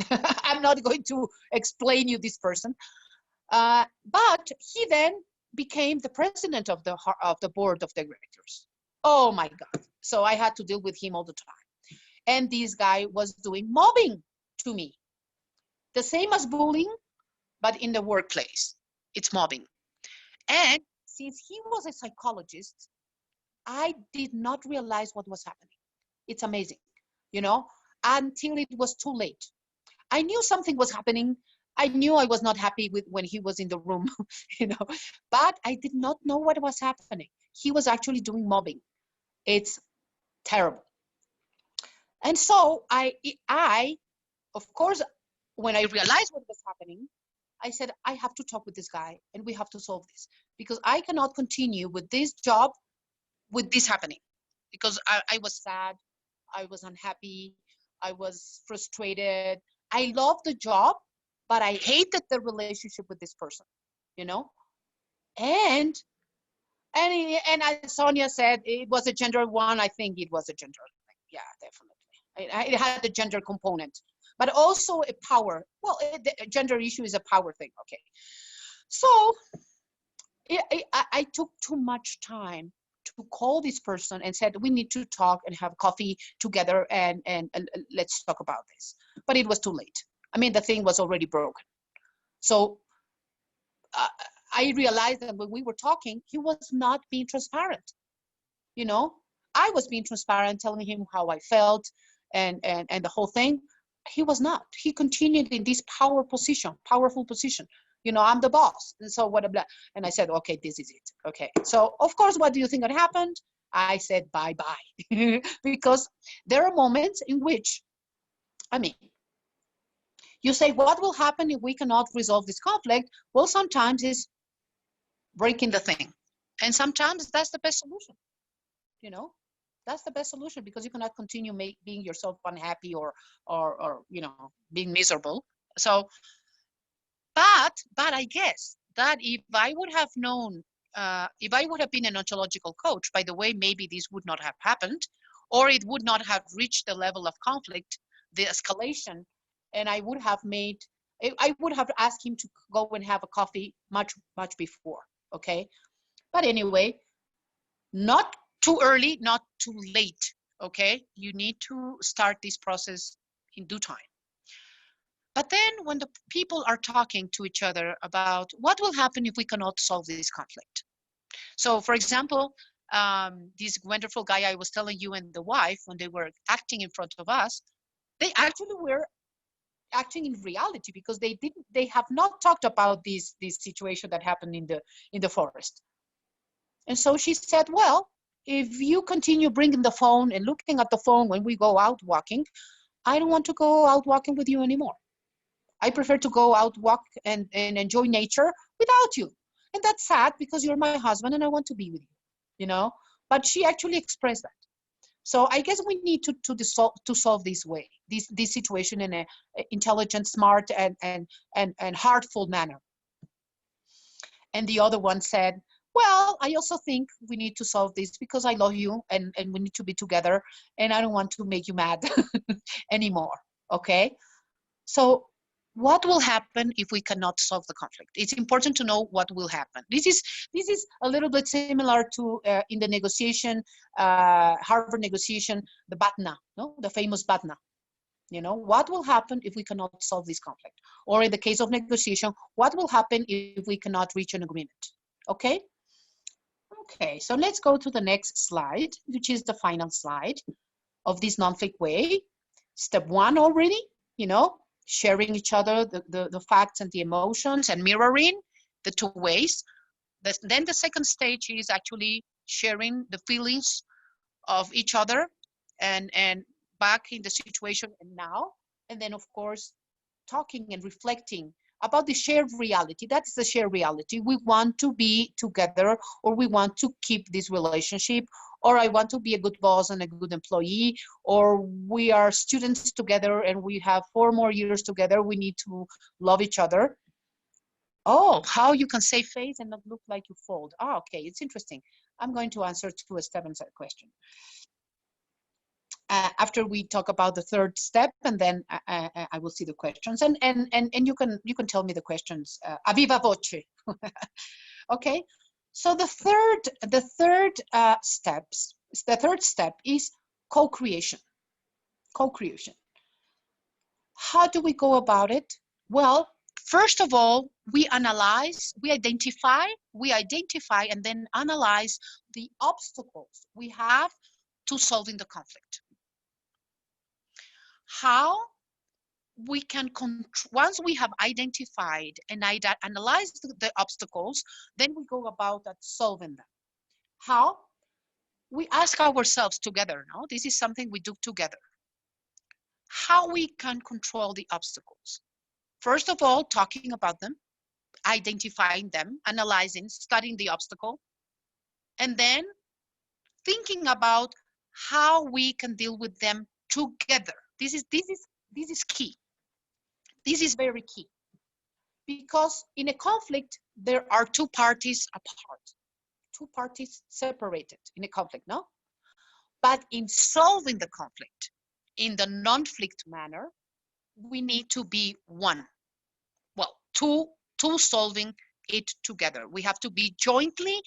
I'm not going to explain you this person, but he then became the president of the board of directors. Oh my God! So I had to deal with him all the time, and this guy was doing mobbing to me. The same as bullying, but in the workplace, it's mobbing. And since he was a psychologist, I did not realize what was happening. It's amazing, you know, until it was too late. I knew something was happening. I knew I was not happy with when he was in the room, you know, but I did not know what was happening. He was actually doing mobbing. It's terrible. And so I, of course, when I realized what was happening, I said, I have to talk with this guy and we have to solve this, because I cannot continue with this job with this happening, because I was sad, I was unhappy, I was frustrated. I loved the job, but I hated the relationship with this person, you know? And as Sonia said, it was a gender one. I think it was a gender thing. Yeah, definitely. It had the gender component, but also a power. Well, the gender issue is a power thing. Okay. So I took too much time to call this person and said, we need to talk and have coffee together and let's talk about this. But it was too late. I mean, the thing was already broken. So I realized that when we were talking, he was not being transparent. You know, I was being transparent, telling him how I felt and the whole thing. He was not. He continued in this powerful position. You know, I'm the boss. And so what, blah. And I said, okay, this is it. Okay. So of course, what do you think had happened? I said, bye-bye. Because there are moments in which, I mean, you say, what will happen if we cannot resolve this conflict? Well, sometimes it's breaking the thing. And sometimes that's the best solution. You know, that's the best solution, because you cannot continue being yourself unhappy or you know, being miserable. So, but I guess that if I would have known, if I would have been an ontological coach, by the way, maybe this would not have happened, or it would not have reached the level of conflict, the escalation, and I would have asked him to go and have a coffee much before. Okay, but anyway, not too early, not too late. Okay, you need to start this process in due time. But then when the people are talking to each other about what will happen if we cannot solve this conflict. So for example, this wonderful guy I was telling you and the wife, when they were acting in front of us, they actually were acting in reality, because they have not talked about this situation that happened in the forest. And so she said, well, if you continue bringing the phone and looking at the phone when we go out walking, I don't want to go out walking with you anymore. I prefer to go out walk and enjoy nature without you. And that's sad, because you're my husband and I want to be with you, you know? But she actually expressed that. So I guess we need to solve this way, this situation in a intelligent, smart, and heartful manner. And the other one said, well, I also think we need to solve this because I love you and we need to be together and I don't want to make you mad anymore. Okay. So what will happen if we cannot solve the conflict? It's important to know what will happen. This is a little bit similar to in the negotiation, Harvard negotiation, the BATNA, no? The famous BATNA. You know, what will happen if we cannot solve this conflict? Or in the case of negotiation, what will happen if we cannot reach an agreement? Okay? Okay, so let's go to the next slide, which is the final slide of this non-flict way. Step one already, you know, sharing each other the facts and the emotions and mirroring the two ways. Then the second stage is actually sharing the feelings of each other and back in the situation and now. And then, of course, talking and reflecting about the shared reality. That's the shared reality. We want to be together, or we want to keep this relationship, or I want to be a good boss and a good employee, or we are students together and we have 4 more years together. We need to love each other. Oh, how you can save face and not look like you fold. Ah, okay, it's interesting. I'm going to answer to Esteban's question. After we talk about the third step, and then I will see the questions, and you can tell me the questions a viva voce. Okay, so the third step is co-creation. Co-creation. How do we go about it? Well, first of all, we analyze, we identify, and then analyze the obstacles we have to solving the conflict. How we can, once we have identified and analyzed the obstacles, then we go about at solving them. How? We ask ourselves together, no? This is something we do together. How we can control the obstacles. First of all, talking about them, identifying them, analyzing, studying the obstacle, and then thinking about how we can deal with them together. This is key. This is very key, because in a conflict, there are 2 parties apart, 2 parties separated in a conflict, no? But in solving the conflict in the non-flict manner, we need to be one. Well, two solving it together. We have to be jointly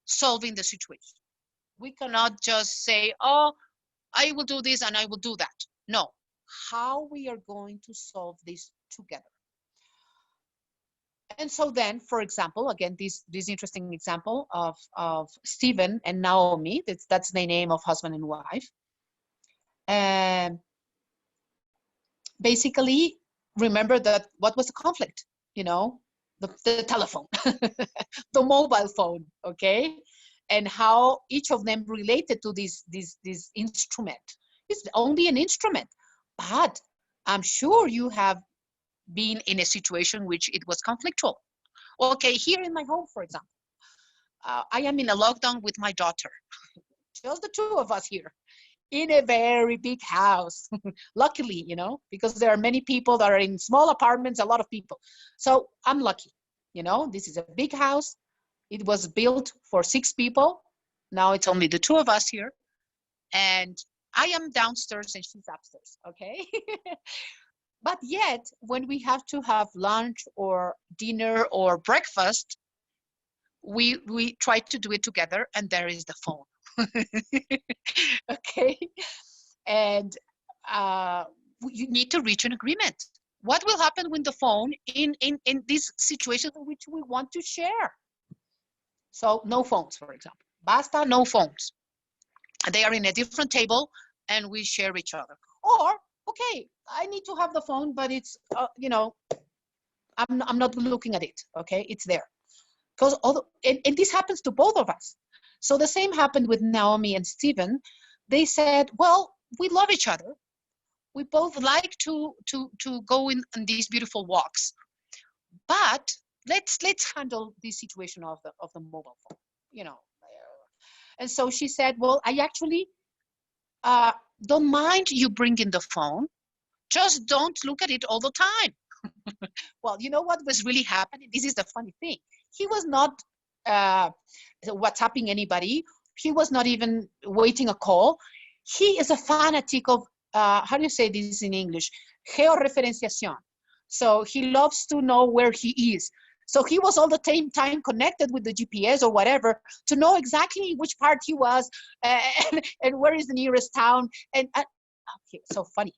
solving the situation. We cannot just say, oh, I will do this and I will do that. No, how we are going to solve this together. And so then, for example, again, this interesting example of Stephen and Naomi, that's the name of husband and wife. And basically, remember that what was the conflict? You know, the telephone, the mobile phone, okay? And how each of them related to this instrument. It's only an instrument, but I'm sure you have been in a situation which it was conflictual. Okay, here in my home, for example, I am in a lockdown with my daughter, just the 2 of us here, in a very big house. Luckily, you know, because there are many people that are in small apartments, a lot of people. So I'm lucky, you know, this is a big house. It was built for 6 people. Now it's only the 2 of us here. And I am downstairs and she's upstairs, okay? But yet, when we have to have lunch or dinner or breakfast, we try to do it together, and there is the phone. Okay? And you need to reach an agreement. What will happen when the phone in this situation in which we want to share? So no phones, for example. Basta, no phones. They are in a different table and we share each other. Or, okay, I need to have the phone, but it's, you know, I'm not looking at it, okay? It's there. Because and this happens to both of us. So the same happened with Naomi and Stephen. They said, well, we love each other. We both like to go in these beautiful walks. But let's handle this situation of the mobile phone, you know. And so she said, well, I actually don't mind you bringing the phone. Just don't look at it all the time. Well, you know what was really happening? This is the funny thing. He was not WhatsApping anybody. He was not even waiting a call. He is a fanatic of, how do you say this in English? Georreferenciación. So he loves to know where he is. So he was all the time connected with the GPS or whatever to know exactly which part he was and where is the nearest town. And okay, so funny.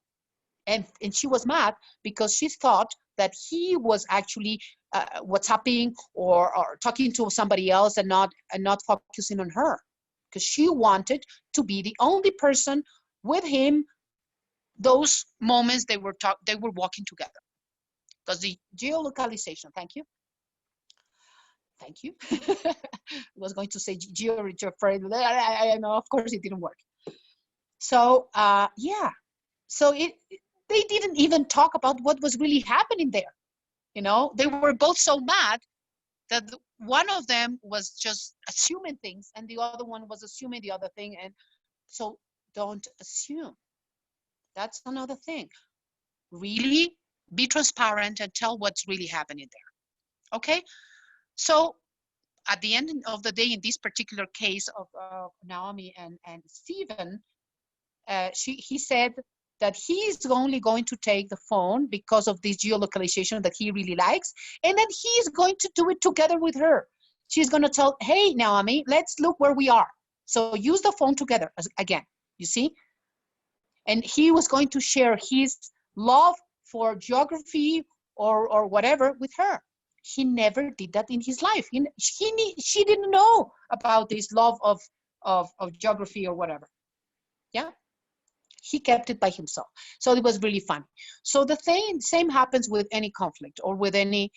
And she was mad because she thought that he was actually WhatsApping or talking to somebody else and not focusing on her, because she wanted to be the only person with him those moments they were walking together. Because the geolocalization, thank you. I was going to say I know, of course it didn't work. So yeah, so they didn't even talk about what was really happening there. You know, they were both so mad that one of them was just assuming things and the other one was assuming the other thing. And so don't assume. That's another thing. Really be transparent and tell what's really happening there. Okay? So at the end of the day, in this particular case of Naomi and Stephen, he said that he's only going to take the phone because of this geolocalization that he really likes, and then he's going to do it together with her. She's going to tell, hey, Naomi, let's look where we are. So use the phone together again, you see? And he was going to share his love for geography or whatever with her. He never did that in his life. She didn't know about this love of geography or whatever. Yeah. He kept it by himself. So it was really fun. So the same happens with any conflict or with any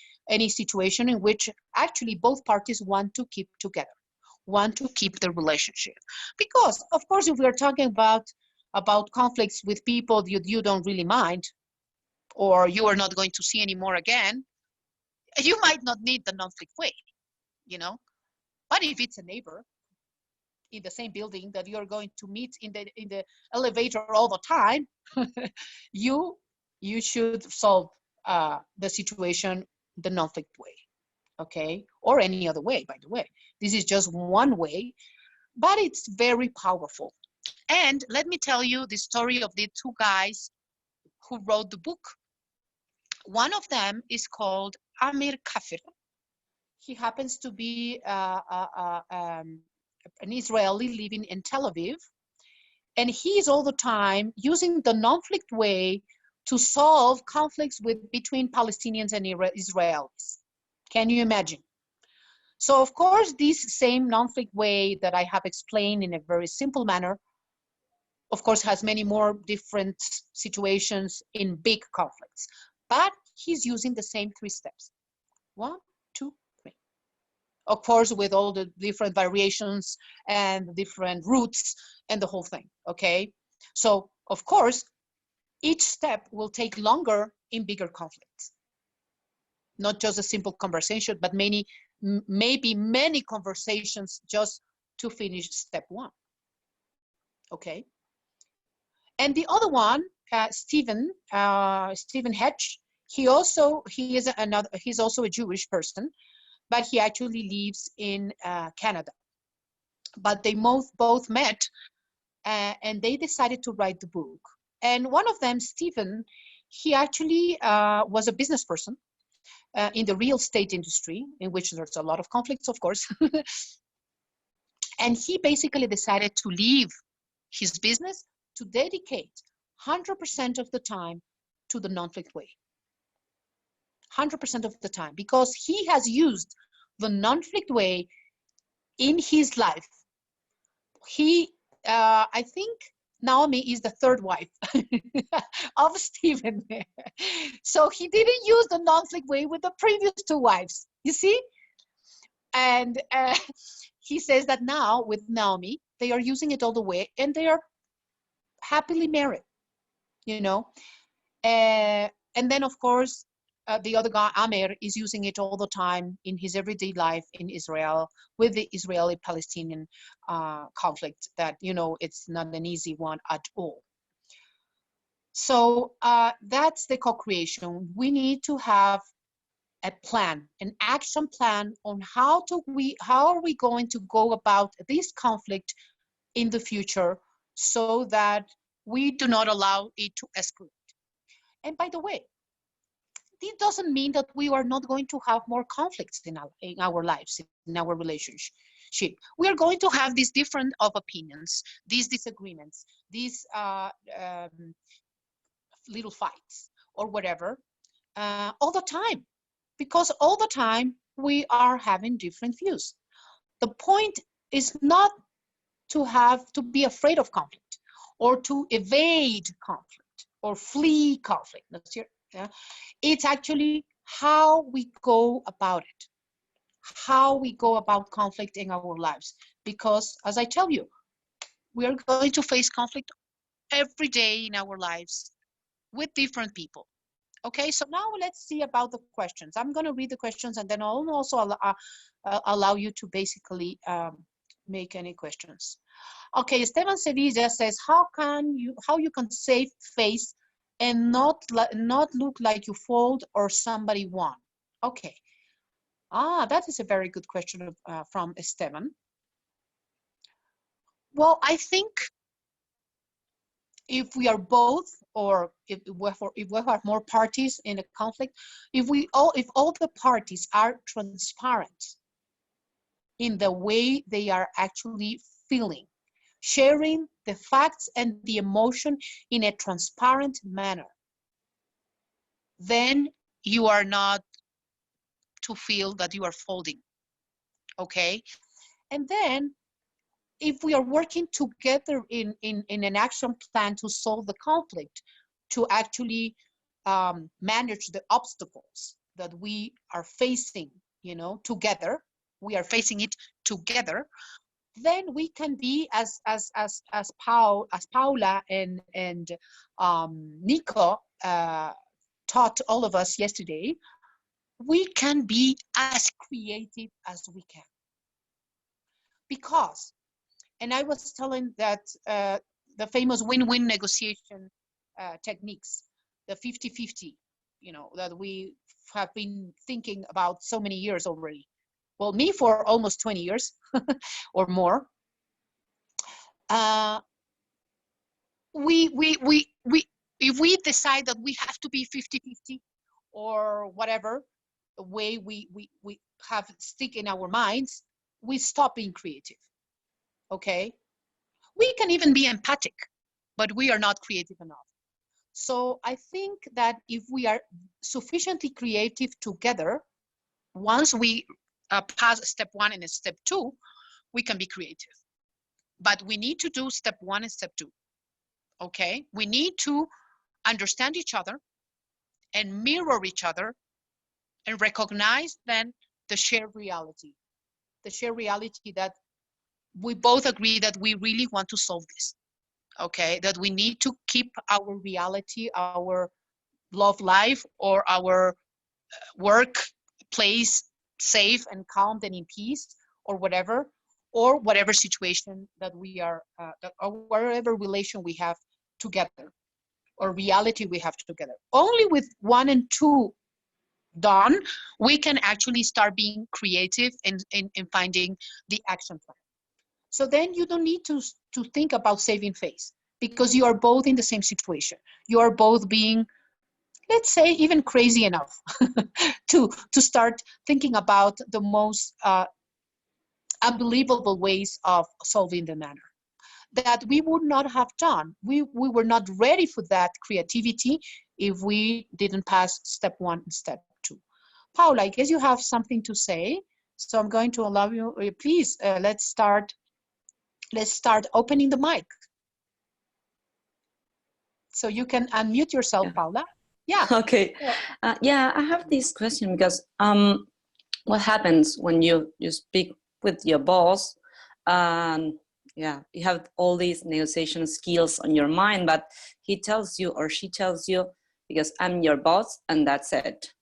situation in which actually both parties want to keep together, want to keep the relationship. Because of course, if we're talking about conflicts with people you don't really mind, or you are not going to see anymore again, you might not need the non-flict way, you know. But if it's a neighbor in the same building that you're going to meet in the elevator all the time, you should solve the situation the non-flict way, okay? Or any other way, by the way. This is just one way, but it's very powerful. And let me tell you the story of the two guys who wrote the book. One of them is called Amir Kafir. He happens to be an Israeli living in Tel Aviv, and he is all the time using the non-flict way to solve conflicts between Palestinians and Israelis. Can you imagine? So of course, this same non-flict way that I have explained in a very simple manner, of course, has many more different situations in big conflicts, but he's using the same 3 steps. 1, 2, 3. Of course, with all the different variations and different routes and the whole thing, okay? So, of course, each step will take longer in bigger conflicts. Not just a simple conversation, but maybe many conversations just to finish step 1, okay? And the other one, Stephen Hedge, he's also a Jewish person, but he actually lives in Canada. But they both met and they decided to write the book. And one of them, Stephen, he actually was a business person in the real estate industry, in which there's a lot of conflicts, of course. And he basically decided to leave his business to dedicate 100% of the time to the non-flict way. 100% of the time, because he has used the non-flict way in his life. I think Naomi is the 3rd wife of Stephen. So he didn't use the non-flict way with the previous 2 wives, you see? And he says that now with Naomi, they are using it all the way and they are happily married, you know? And then, of course, the other guy, Amir, is using it all the time in his everyday life in Israel with the Israeli-Palestinian conflict that, you know, it's not an easy one at all. So that's the co-creation. We need to have a plan, an action plan on how are we going to go about this conflict in the future so that we do not allow it to escalate. And by the way, this doesn't mean that we are not going to have more conflicts in our lives, in our relationship. We are going to have these different of opinions, these disagreements, these little fights or whatever all the time, because all the time we are having different views. The point is not to be afraid of conflict or to evade conflict or flee conflict. It's actually how we go about it, how we go about conflict in our lives. Because as I tell you, we are going to face conflict every day in our lives with different people. Okay, so now let's see about the questions. I'm going to read the questions, and then I'll also allow you to basically make any questions. Okay, Esteban Sevilla says, how you can save face and not look like you fold or somebody won? Okay, that is a very good question from Esteban. Well, I think if we are both, or if we have more parties in a conflict, if all the parties are transparent in the way they are actually feeling, sharing the facts and the emotion in a transparent manner, then you are not to feel that you are folding. Okay, and then if we are working together in an action plan to solve the conflict, to actually manage the obstacles that we are facing, together, we are facing it together, then we can be as Paula and Nico taught all of us yesterday, we can be as creative as we can. Because, and I was telling that the famous win-win negotiation techniques, the 50-50, that we have been thinking about so many years already. Well, me for almost 20 years or more. If we decide that we have to be 50-50 or whatever the way we have stick in our minds, we stop being creative. Okay, we can even be empathic, but we are not creative enough. So I think that if we are sufficiently creative together, once we pass step 1 and step 2, we can be creative. But we need to do step 1 and step 2. Okay, we need to understand each other and mirror each other and recognize then the shared reality that we both agree that we really want to solve this. Okay, that we need to keep our reality, our love life, or our work place safe and calm and in peace, or whatever situation that we are, or whatever relation we have together, or reality we have together. Only with 1 and 2 done, we can actually start being creative in finding the action plan. So then you don't need to think about saving face, because you are both in the same situation. You are both being, let's say, even crazy enough to start thinking about the most unbelievable ways of solving the matter that we would not have done. We were not ready for that creativity if we didn't pass step 1 and step 2. Paula, I guess you have something to say, so I'm going to allow you. Please, let's start opening the mic. So you can unmute yourself, yeah. Paula. Yeah. Okay. Yeah, I have this question because what happens when you speak with your boss, and yeah, you have all these negotiation skills on your mind, but he tells you or she tells you, because I'm your boss and that's it.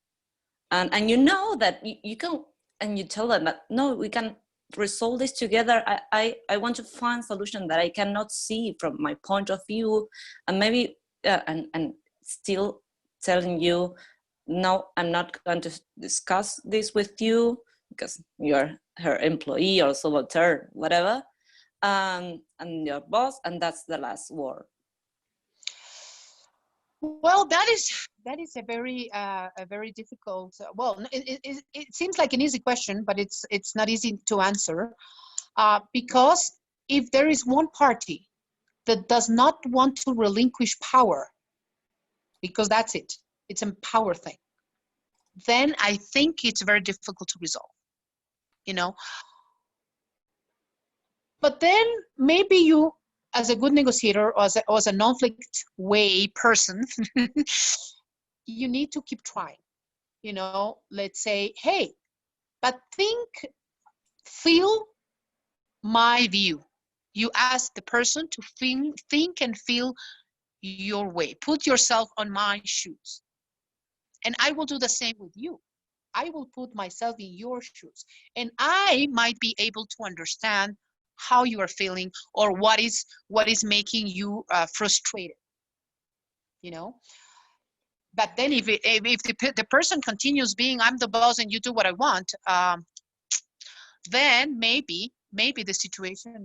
And you know that you can, and you tell them that, no, we can resolve this together. I want to find a solution that I cannot see from my point of view, and maybe, and still telling you, no, I'm not going to discuss this with you because you're her employee or subaltern, whatever, and your boss, and that's the last word. Well, that is a very difficult. Well, it seems like an easy question, but it's not easy to answer, because if there is one party that does not want to relinquish power, because that's it. It's a power thing. Then I think it's very difficult to resolve, you know. But then maybe you, as a good negotiator or as a non-conflict way person, you need to keep trying, you know. Let's say, hey, but feel my view. You ask the person to think and feel your way. Put yourself on my shoes. And I will do the same with you. I will put myself in your shoes. And I might be able to understand how you are feeling or what is making you frustrated, you know. But then if the person continues being, I'm the boss and you do what I want, then maybe the situation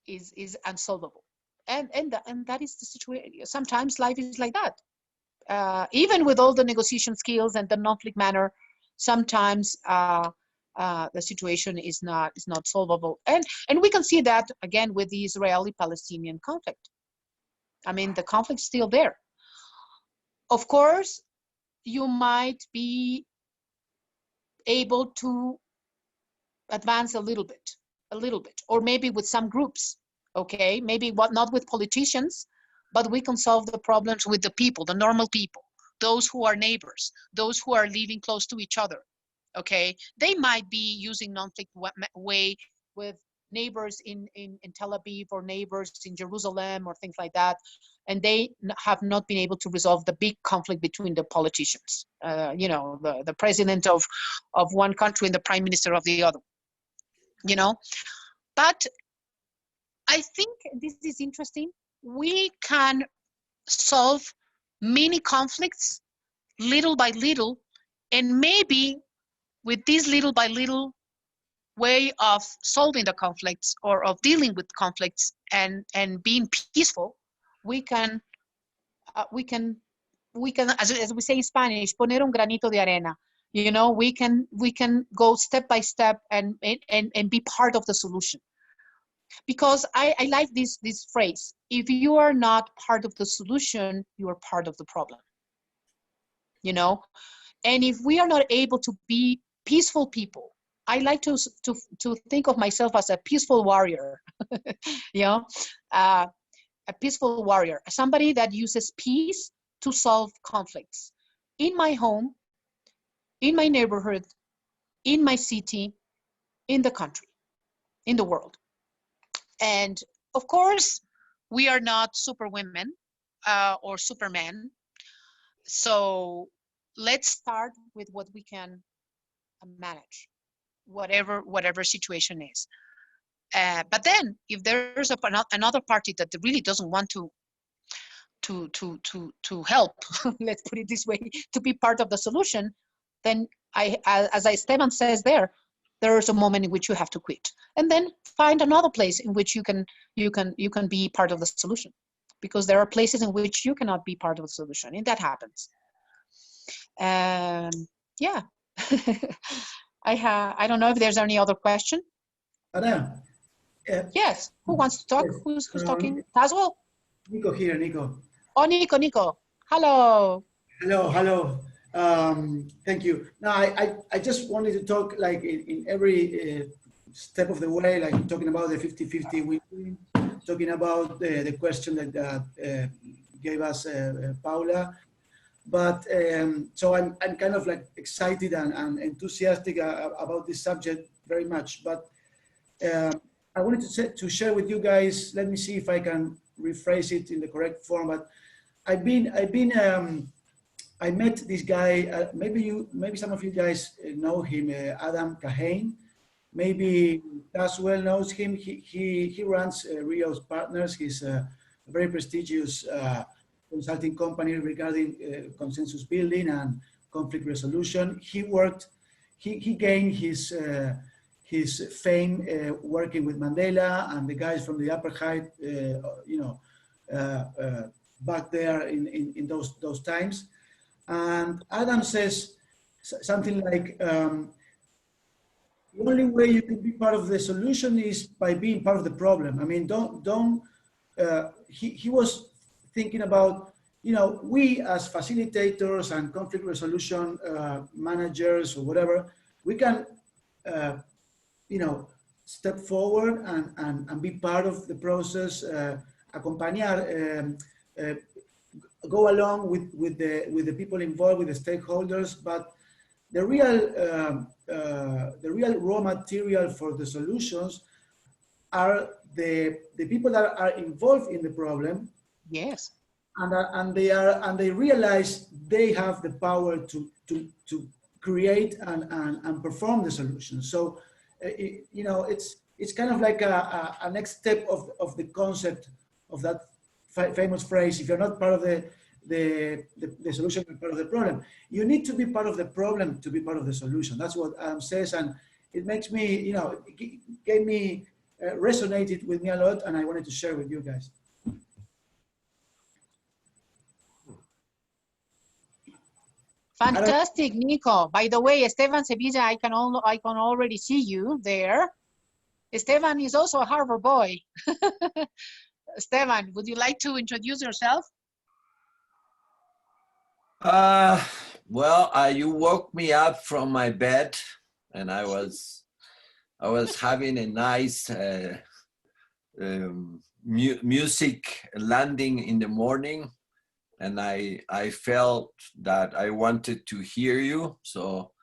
is unsolvable. And that is the situation. Sometimes life is like that. Even with all the negotiation skills and the non-conflict manner, sometimes the situation is not solvable. And we can see that again with the Israeli-Palestinian conflict. I mean, the conflict's still there. Of course, you might be able to advance a little bit, or maybe with some groups, okay? Maybe not with politicians, but we can solve the problems with the people, the normal people, those who are neighbors, those who are living close to each other, okay? They might be using non-conflict way with neighbors in Tel Aviv or neighbors in Jerusalem or things like that, and they have not been able to resolve the big conflict between the politicians, you know, the president of one country and the prime minister of the other, you know. But I think this is interesting. We can solve many conflicts little by little, and maybe with this little by little way of solving the conflicts or of dealing with conflicts and being peaceful, we can as we say in Spanish, poner un granito de arena. You know, we can go step by step and be part of the solution. Because I like this phrase: if you are not part of the solution, you are part of the problem. You know, and if we are not able to be peaceful people, I like to think of myself as a peaceful warrior. You know, a peaceful warrior, somebody that uses peace to solve conflicts in my home, in my neighborhood, in my city, in the country, in the world. And of course, we are not superwomen or supermen. So let's start with what we can manage, whatever situation is. But then, if there's another party that really doesn't want to help, let's put it this way, to be part of the solution, then as Esteban says there is a moment in which you have to quit, and then find another place in which you can be part of the solution, because there are places in which you cannot be part of the solution, and that happens. Yeah. I don't know if there's any other question. Ana, Yes, who wants to talk? Yes. Who's talking? Tazwell? Nico here, Nico. Oh, Nico. Hello. Hello. Thank you. Now, I just wanted to talk like in every step of the way, like talking about the 50-50 win, talking about the question that gave us Paula. But so I'm kind of like excited and enthusiastic about this subject very much. But I wanted to share with you guys. Let me see if I can rephrase it in the correct form. But I met this guy. Maybe some of you guys know him, Adam Kahane. Maybe Taswell knows him. He runs Rio's Partners. He's a very prestigious consulting company regarding consensus building and conflict resolution. He gained his fame working with Mandela and the guys from the apartheid, back there in those times. And Adam says something like, the only way you can be part of the solution is by being part of the problem. I mean, he was thinking about, we as facilitators and conflict resolution managers or whatever, we can, step forward and be part of the process, acompañar, go along with the people involved, with the stakeholders, but the real raw material for the solutions are the people that are involved in the problem. Yes. And they realize they have the power to create and perform the solution. So it's kind of like a next step of the concept of that famous phrase: if you're not part of the solution, you're part of the problem. You need to be part of the problem to be part of the solution. That's what Adam says, and it makes me, it gave me resonated with me a lot, and I wanted to share with you guys. Fantastic, Nico. By the way, Esteban Sevilla, I can already see you there. Esteban is also a Harvard boy. Esteban, would you like to introduce yourself? Well, you woke me up from my bed, and I was having a nice music landing in the morning, and I felt that I wanted to hear you, so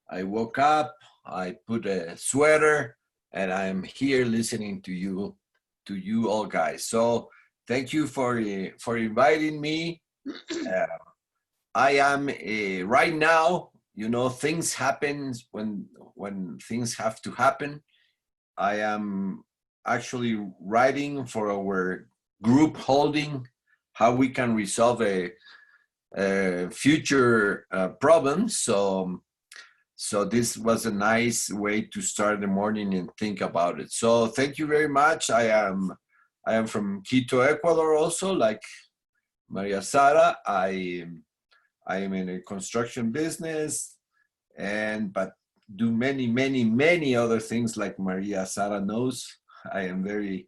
I woke up, I put a sweater, and I'm here listening to you all guys. So thank you for inviting me. I am right now, things happen when things have to happen. I am actually writing for our group holding how we can resolve a future problem. So this was a nice way to start the morning and think about it. So thank you very much. I am from Quito, Ecuador, also like Maria Sara. I am in a construction business, but do many other things like Maria Sara knows. I am very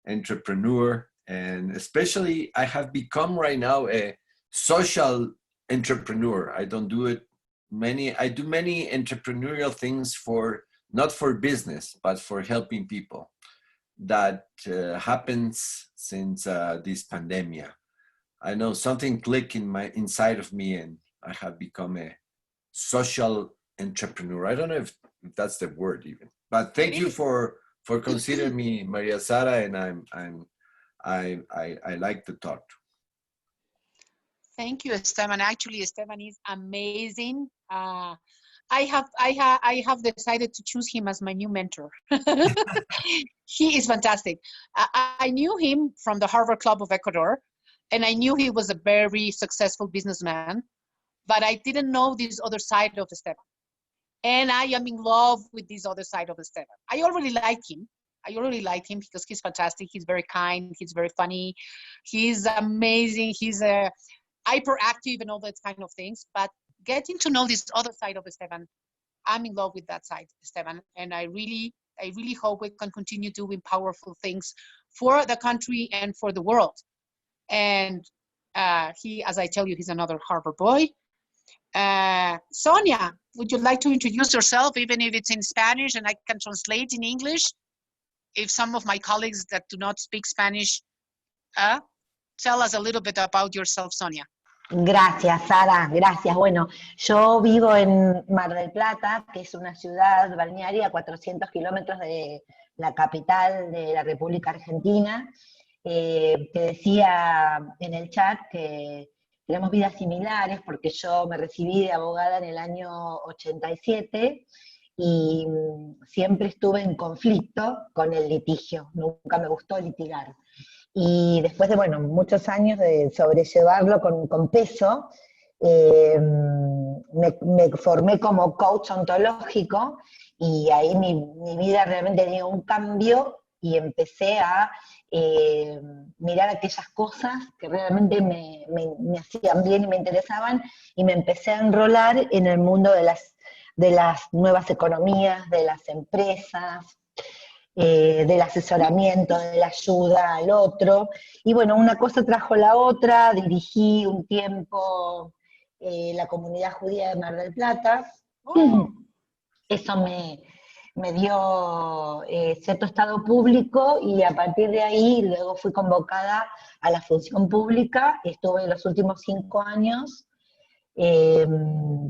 entrepreneur, and especially I have become right now a social entrepreneur. I don't do it I do many entrepreneurial things not for business, but for helping people. That happens since this pandemic. I know something clicked inside of me, and I have become a social entrepreneur. I don't know if that's the word even, but thank you for considering me, Maria Sara, and I like the thought. Thank you, Esteban. Actually, Esteban is amazing. I have decided to choose him as my new mentor. He is fantastic. I knew him from the Harvard Club of Ecuador, and I knew he was a very successful businessman, but I didn't know this other side of Esteban. And I am in love with this other side of Esteban. I already liked him because he's fantastic. He's very kind. He's very funny. He's amazing. He's hyperactive and all that kind of things. But getting to know this other side of Esteban, I'm in love with that side, Esteban. And I really hope we can continue doing powerful things for the country and for the world. And he, as I tell you, he's another Harvard boy. Sonia, would you like to introduce yourself, even if it's in Spanish and I can translate in English? If some of my colleagues that do not speak Spanish, tell us a little bit about yourself, Sonia. Gracias, Sara, gracias. Bueno, yo vivo en Mar del Plata, que es una ciudad balnearia a 400 kilómetros de la capital de la República Argentina. Te decía en el chat que tenemos vidas similares porque yo me recibí de abogada en el año 87 y siempre estuve en conflicto con el litigio, nunca me gustó litigar. Y después de, muchos años de sobrellevarlo con peso, me formé como coach ontológico y ahí mi vida realmente dio un cambio y empecé a mirar aquellas cosas que realmente me hacían bien y me interesaban, y me empecé a enrolar en el mundo de las nuevas economías, de las empresas. del asesoramiento, de la ayuda al otro. Y bueno, una cosa trajo la otra, dirigí un tiempo la comunidad judía de Mar del Plata. Oh. Eso me dio cierto estado público y a partir de ahí luego fui convocada a la función pública. Estuve los últimos 5 años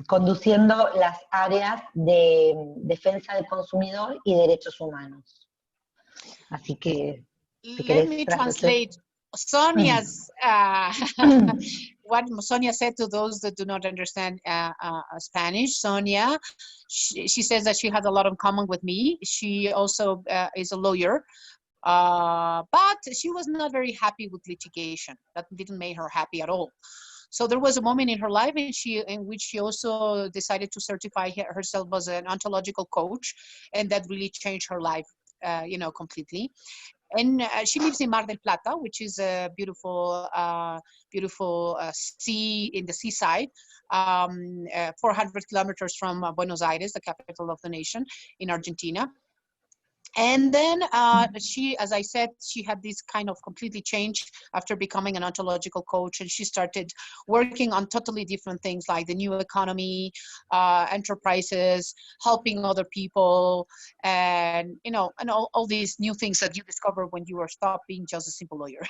conduciendo las áreas de defensa del consumidor y derechos humanos. Así que, si Let querés me traducir. translate Sonia's what Sonia said to those that do not understand Spanish. Sonia, she says that she has a lot in common with me. She also is a lawyer, but she was not very happy with litigation. That didn't make her happy at all. So there was a moment in her life in which she also decided to certify herself as an ontological coach, and that really changed her life, completely. And she lives in Mar del Plata, which is a beautiful, beautiful sea in the seaside, 400 kilometers from Buenos Aires, the capital of the nation in Argentina. And then she, as I said, she had this kind of completely changed after becoming an ontological coach, and she started working on totally different things like the new economy, enterprises, helping other people, and and all these new things that you discover when you are stopped being just a simple lawyer.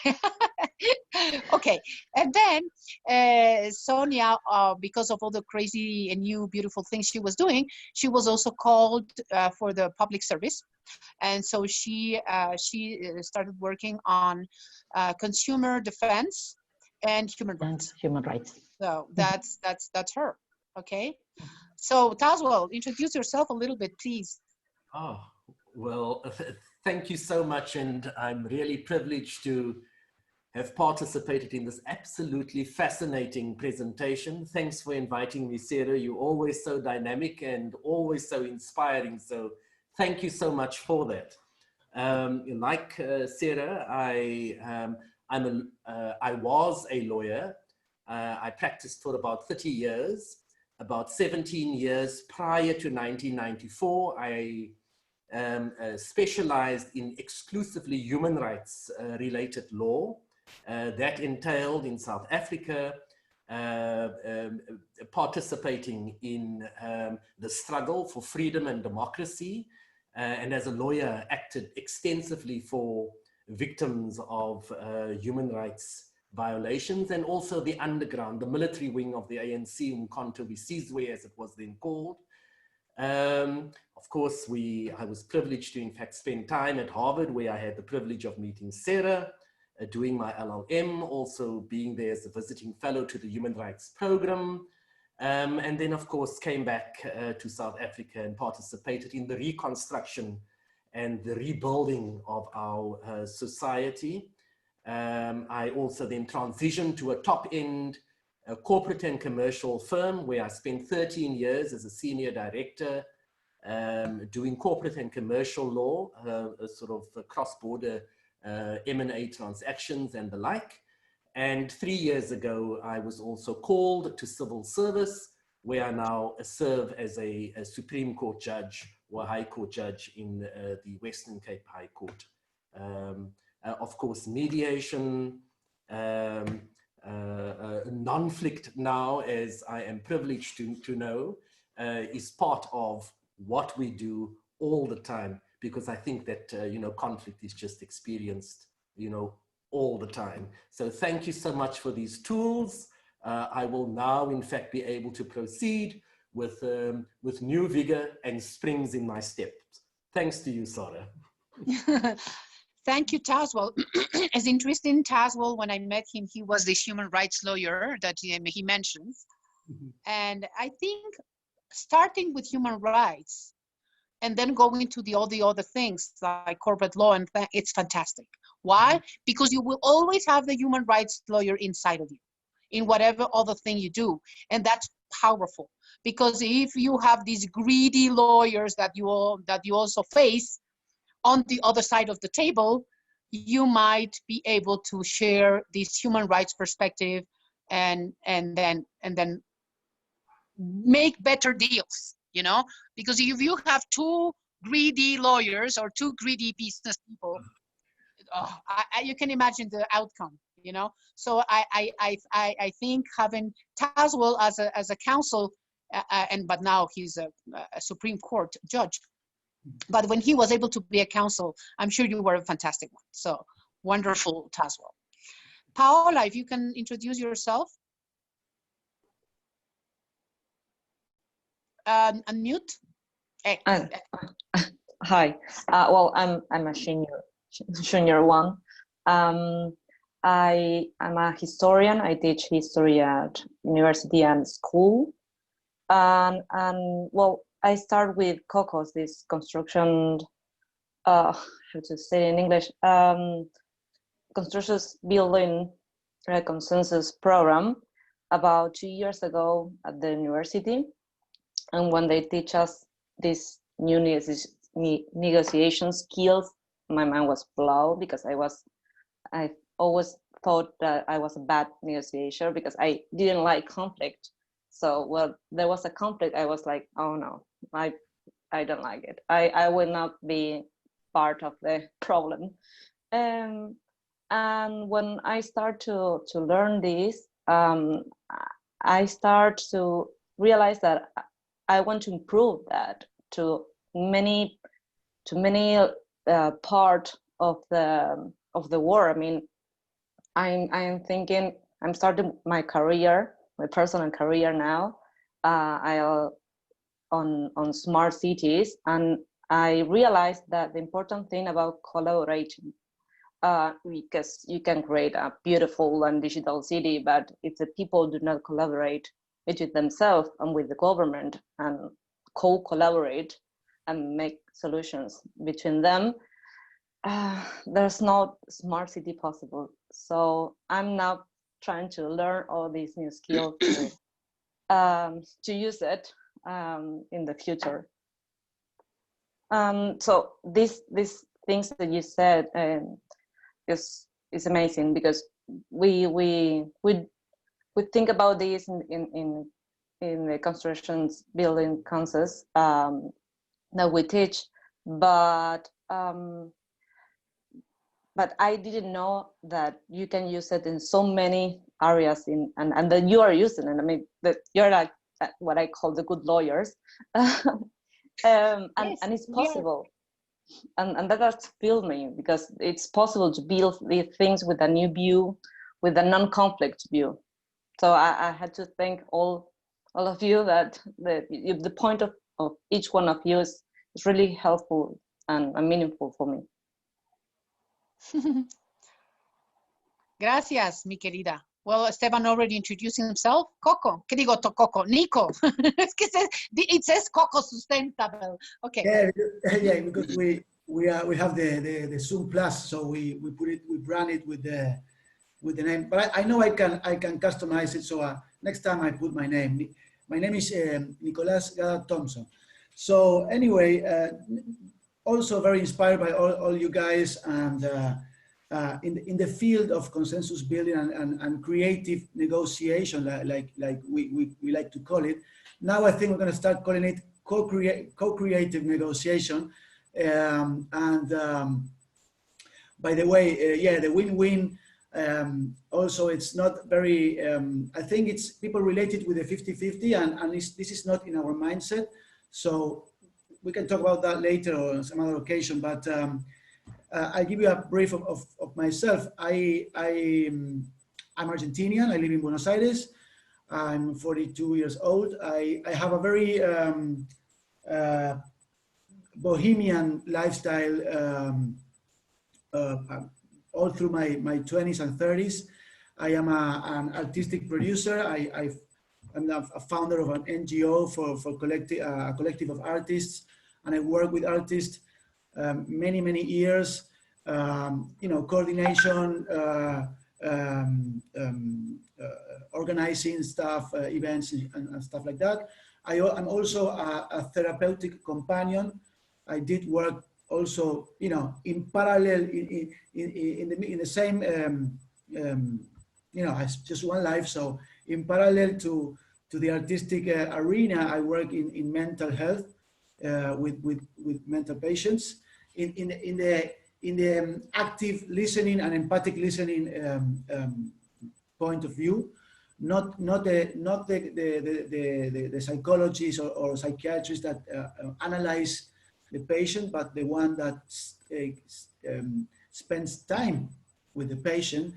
Okay, and then Sonia, because of all the crazy and new beautiful things she was doing, she was also called for the public service. And so she started working on consumer defense and human rights. Human rights. So that's her. Okay. So Tazwell, introduce yourself a little bit, please. Oh, well, thank you so much. And I'm really privileged to have participated in this absolutely fascinating presentation. Thanks for inviting me, Sarah. You're always so dynamic and always so inspiring. So thank you so much for that. Like Sarah, I was a lawyer. I practiced for about 30 years. About 17 years prior to 1994, I specialized in exclusively human rights related law. That entailed in South Africa, participating in the struggle for freedom and democracy, and as a lawyer acted extensively for victims of human rights violations, and also the underground, the military wing of the ANC, Umkhonto weSizwe, as it was then called. Of course, I was privileged to in fact spend time at Harvard, where I had the privilege of meeting Sarah, doing my LLM, also being there as a visiting fellow to the Human Rights Program. And then, of course, came back to South Africa and participated in the reconstruction and the rebuilding of our society. I also then transitioned to a top-end corporate and commercial firm where I spent 13 years as a senior director doing corporate and commercial law, a sort of cross-border M&A transactions and the like. And 3 years ago, I was also called to civil service, where I now serve as a Supreme Court judge or High Court judge in the Western Cape High Court. Of course, mediation, Nonflict now, as I am privileged to know, is part of what we do all the time, because I think that, conflict is just experienced, all the time. So thank you so much for these tools. I will now, in fact, be able to proceed with new vigor and springs in my steps. Thanks to you, Sarah. Thank you, Tazwell. It's interesting, Tazwell, when I met him, he was this human rights lawyer that he mentions. Mm-hmm. And I think starting with human rights and then going to all the other things like corporate law, and it's fantastic. Why? Mm-hmm. Because you will always have the human rights lawyer inside of you in whatever other thing you do. And that's powerful, because if you have these greedy lawyers that you also face on the other side of the table, you might be able to share this human rights perspective and then make better deals, because if you have two greedy lawyers or two greedy business people, you can imagine the outcome, you know. So I think having Tazwell as a counsel, but now he's a Supreme Court judge. But when he was able to be a counsel, I'm sure you were a fantastic one. So wonderful, Tazwell. Paola, if you can introduce yourself. Unmute. Hi. Well, I'm a junior one. I'm a historian. I teach history at university and school. And well, I start with COCOS, this construction. How to say it in English? Construction building consensus program about 2 years ago at the university. And when they teach us these new negotiation skills, my mind was blown, because I always thought that I was a bad negotiator because I didn't like conflict. So when there was a conflict, I was like, oh no, I don't like it. I will not be part of the problem. And when I start to learn this, I start to realize that I want to improve that to many part of the war. I mean, I'm thinking, I'm starting my career, my personal career now. On smart cities, and I realized that the important thing about collaborating, because you can create a beautiful and digital city, but if the people do not collaborate with themselves and with the government and co-collaborate and make solutions between them, there's no smart city possible. So I'm now trying to learn all these new skills to use it in the future. So these things that you said is amazing, because we think about this in the construction building concepts that we teach, but I didn't know that you can use it in so many areas and that you are using it. I mean, that you're like what I call the good lawyers, and it's possible. And that has filled me, because it's possible to build these things with a new view, with a non-conflict view. So I had to thank all of you, that the point of each one of you is really helpful and meaningful for me. Gracias, mi querida. Well, Esteban already introduced himself. Coco, ¿qué digo? Coco, Nico. Es que it says Coco Sustentable. Okay. Yeah, because we have the Zoom Plus, so we brand it with the name. But I know I can customize it. So next time I put my name. My name is Nicolas Gada Thompson. So anyway, also very inspired by all you guys, and in the field of consensus building and creative negotiation, like we like to call it. Now I think we're going to start calling it co-creative negotiation. By the way, yeah, the win-win. Also, it's not very, I think it's people related with the 50-50, and this is not in our mindset. So we can talk about that later or on some other occasion, but I'll give you a brief of myself. I'm Argentinian. I live in Buenos Aires. I'm 42 years old. I have a very bohemian lifestyle all through my 20s and 30s. I am an artistic producer. I'm a founder of an NGO for a collective of artists, and I work with artists many years. You know, coordination, organizing stuff, events and stuff like that. I'm also a therapeutic companion. I did work also, you know, in parallel in the same, you know, as just one life. So in parallel to the artistic arena, I work in mental health. with mental patients in the active listening and empathic listening point of view, not the psychologists or psychiatrists that analyze the patient, but the one that spends time with the patient,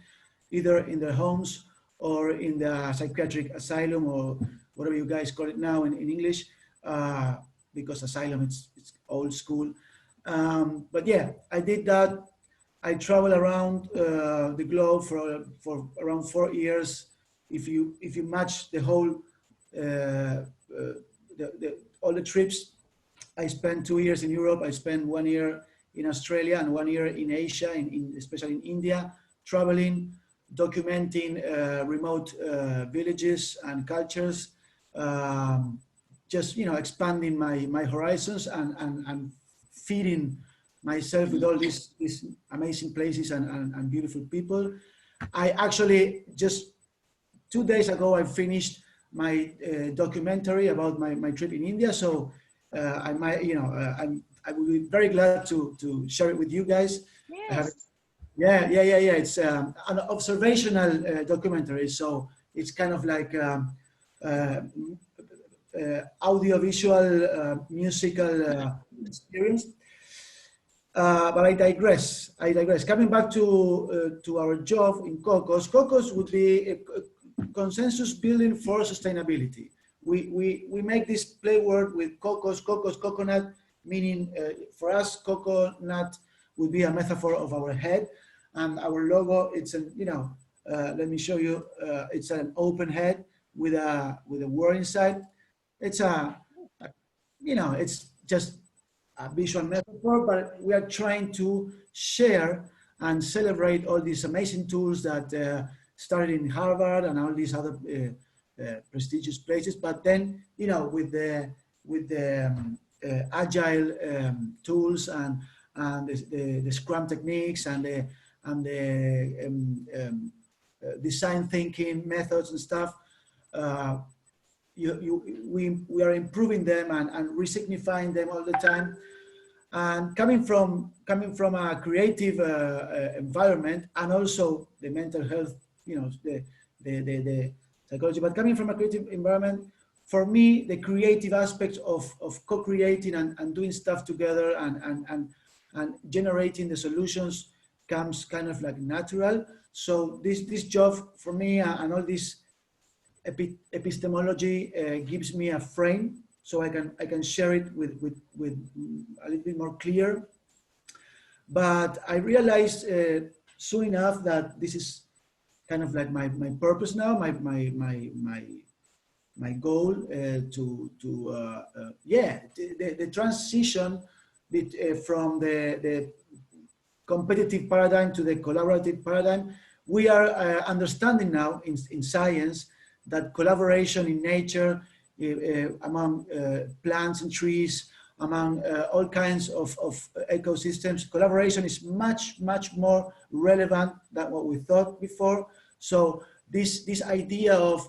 either in their homes or in the psychiatric asylum, or whatever you guys call it now in English, because asylum it's old school. But yeah, I did that. I traveled around the globe for around 4 years. If you match the whole all the trips, I spent 2 years in Europe. I spent 1 year in Australia and 1 year in Asia, especially in India, traveling, documenting remote villages and cultures, just expanding my horizons and feeding myself with all these amazing places and beautiful people. I actually just 2 days ago I finished my documentary about my trip in India. So I might, I would be very glad to share it with you guys. Yes. Yeah. It's an observational documentary, so it's kind of like audiovisual, musical experience. But I digress. Coming back to our job in Cocos, Cocos would be a consensus building for sustainability. We make this play word with Cocos, coconut, meaning for us, coconut would be a metaphor of our head, and our logo, it's an, let me show you, it's an open head with a word inside. It's it's just a visual metaphor, but we are trying to share and celebrate all these amazing tools that started in Harvard and all these other prestigious places. But then, with the agile tools and the Scrum techniques and the design thinking methods and stuff, we are improving them and resignifying them all the time. And coming from a creative environment, and also the mental health, the psychology, but coming from a creative environment, for me, the creative aspects of co-creating and doing stuff together and generating the solutions comes kind of like natural. So this job for me and all this epistemology gives me a frame, so I can share it with a little bit more clear. But I realized soon enough that this is kind of like my purpose now, my goal the transition from the competitive paradigm to the collaborative paradigm. We are understanding now in science that collaboration in nature, among plants and trees, among all kinds of ecosystems, collaboration is much more relevant than what we thought before. So this idea of,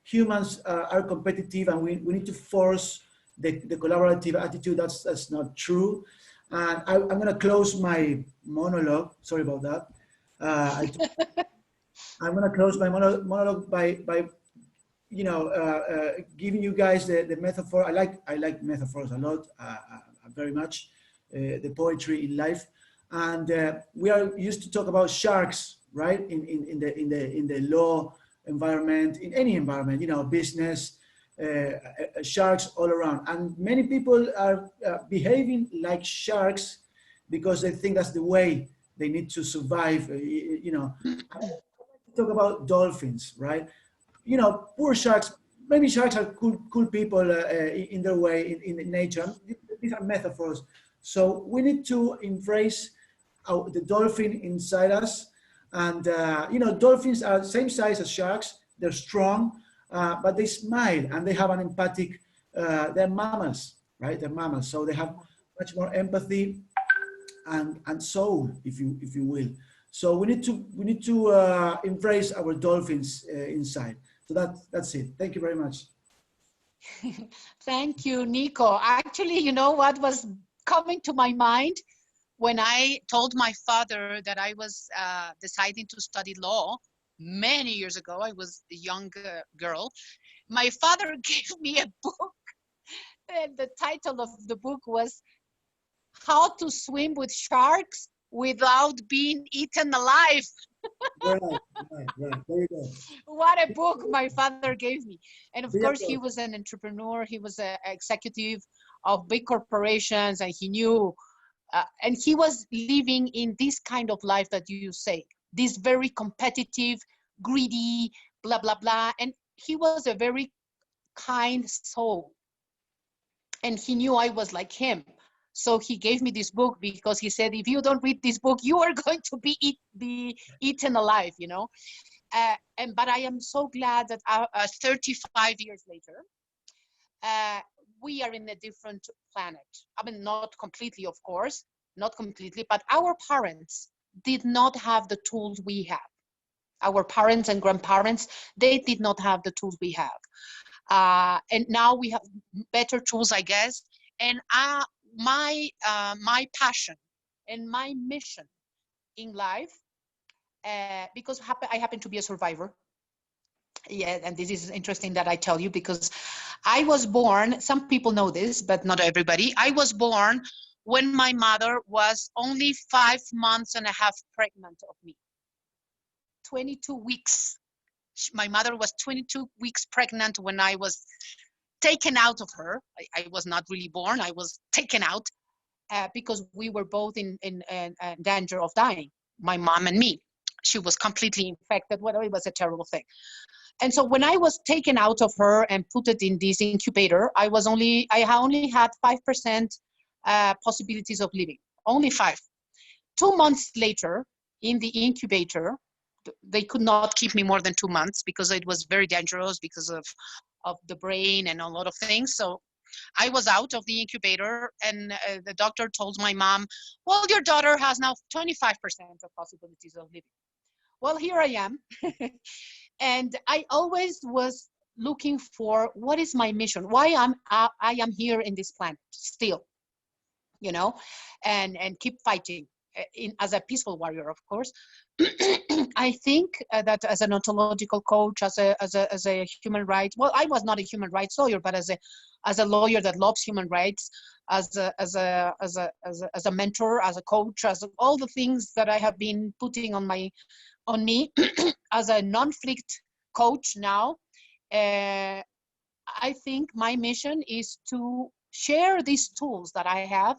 humans are competitive and we need to force the collaborative attitude, that's not true. And I'm going to close my monologue. Sorry about that. I'm going to close my monologue by giving you guys the metaphor. I like metaphors a lot, very much, the poetry in life. And we are used to talk about sharks, right? In the law environment, in any environment, business, sharks all around. And many people are behaving like sharks because they think that's the way they need to survive. Talk about dolphins, right? Poor sharks. Maybe sharks are cool people in their way in nature. These are metaphors. So we need to embrace the dolphin inside us. And dolphins are the same size as sharks. They're strong, but they smile and they have an empathic. They're mammals, right? They're mammals, so they have much more empathy and soul, if you will. So we need to embrace our dolphins inside. So that's it. Thank you very much. Thank you, Nico. Actually, you know what was coming to my mind when I told my father that I was deciding to study law many years ago. I was a young girl. My father gave me a book, and the title of the book was How to Swim with Sharks Without Being Eaten Alive. Right. There you go. What a book my father gave me. And of Big course, he applause. was an entrepreneur. He was an executive of big corporations, and he knew, and he was living in this kind of life that you say, this very competitive, greedy, blah, blah, blah. And he was a very kind soul. And he knew I was like him. So he gave me this book because he said, if you don't read this book, you are going to be eaten alive, you know. But I am so glad that 35 years later, we are in a different planet. I mean, not completely, of course, not completely, but our parents did not have the tools we have. Our parents and grandparents, they did not have the tools we have. And now we have better tools, I guess. And my passion and my mission in life, because I happen to be a survivor. Yeah, and this is interesting that I tell you, because I was born, some people know this, but not everybody. I was born when my mother was only 5 months and a half pregnant of me. 22 weeks. My mother was 22 weeks pregnant when I was taken out of her. I was not really born, I was taken out because we were both in danger of dying, my mom and me. She was completely infected, well, it was a terrible thing. And so when I was taken out of her and put it in this incubator, I only had 5% possibilities of living, only 5. 2 months later, in the incubator, they could not keep me more than 2 months because it was very dangerous because of the brain and a lot of things. So I was out of the incubator, and the doctor told my mom, well, your daughter has now 25% of possibilities of living. Well, here I am. And I always was looking for what is my mission, why I am here in this planet still, you know, and keep fighting as a peaceful warrior, of course. I think that as an ontological coach, as a human rights, well, I was not a human rights lawyer, but as a lawyer that loves human rights, as a mentor, as a coach, as all the things that I have been putting on me as a Nonflict coach now, I think my mission is to share these tools that I have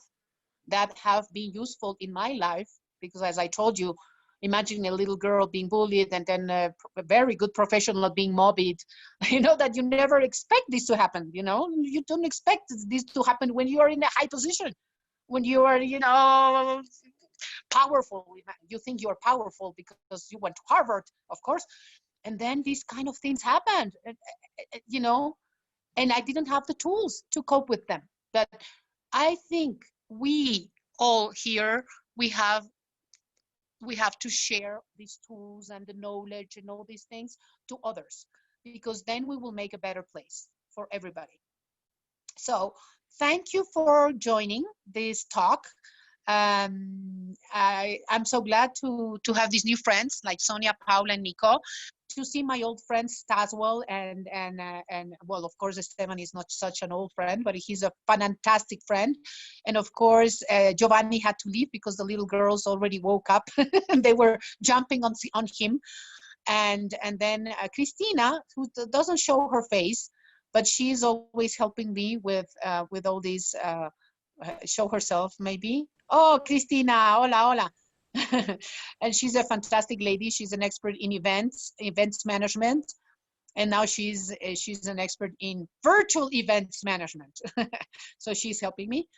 that have been useful in my life. Because as I told you, imagine a little girl being bullied and then a very good professional being mobbed. You know that you never expect this to happen, you know? You don't expect this to happen when you are in a high position, when you are, you know, powerful. You think you're powerful because you went to Harvard, of course. And then these kind of things happened, you know, and I didn't have the tools to cope with them. But I think we all here, we have to share these tools and the knowledge and all these things to others, because then we will make a better place for everybody. So thank you for joining this talk. I'm so glad to have these new friends like Sonia, Paula, and Nico, to see my old friend Staswell, and well, of course, Esteban is not such an old friend, but he's a fantastic friend. And of course, Giovanni had to leave because the little girls already woke up and they were jumping on him. And then Christina, who doesn't show her face, but she's always helping me with all these, show herself maybe. Oh, Cristina, hola, hola. And she's a fantastic lady. She's an expert in events management. And now she's an expert in virtual events management. So she's helping me.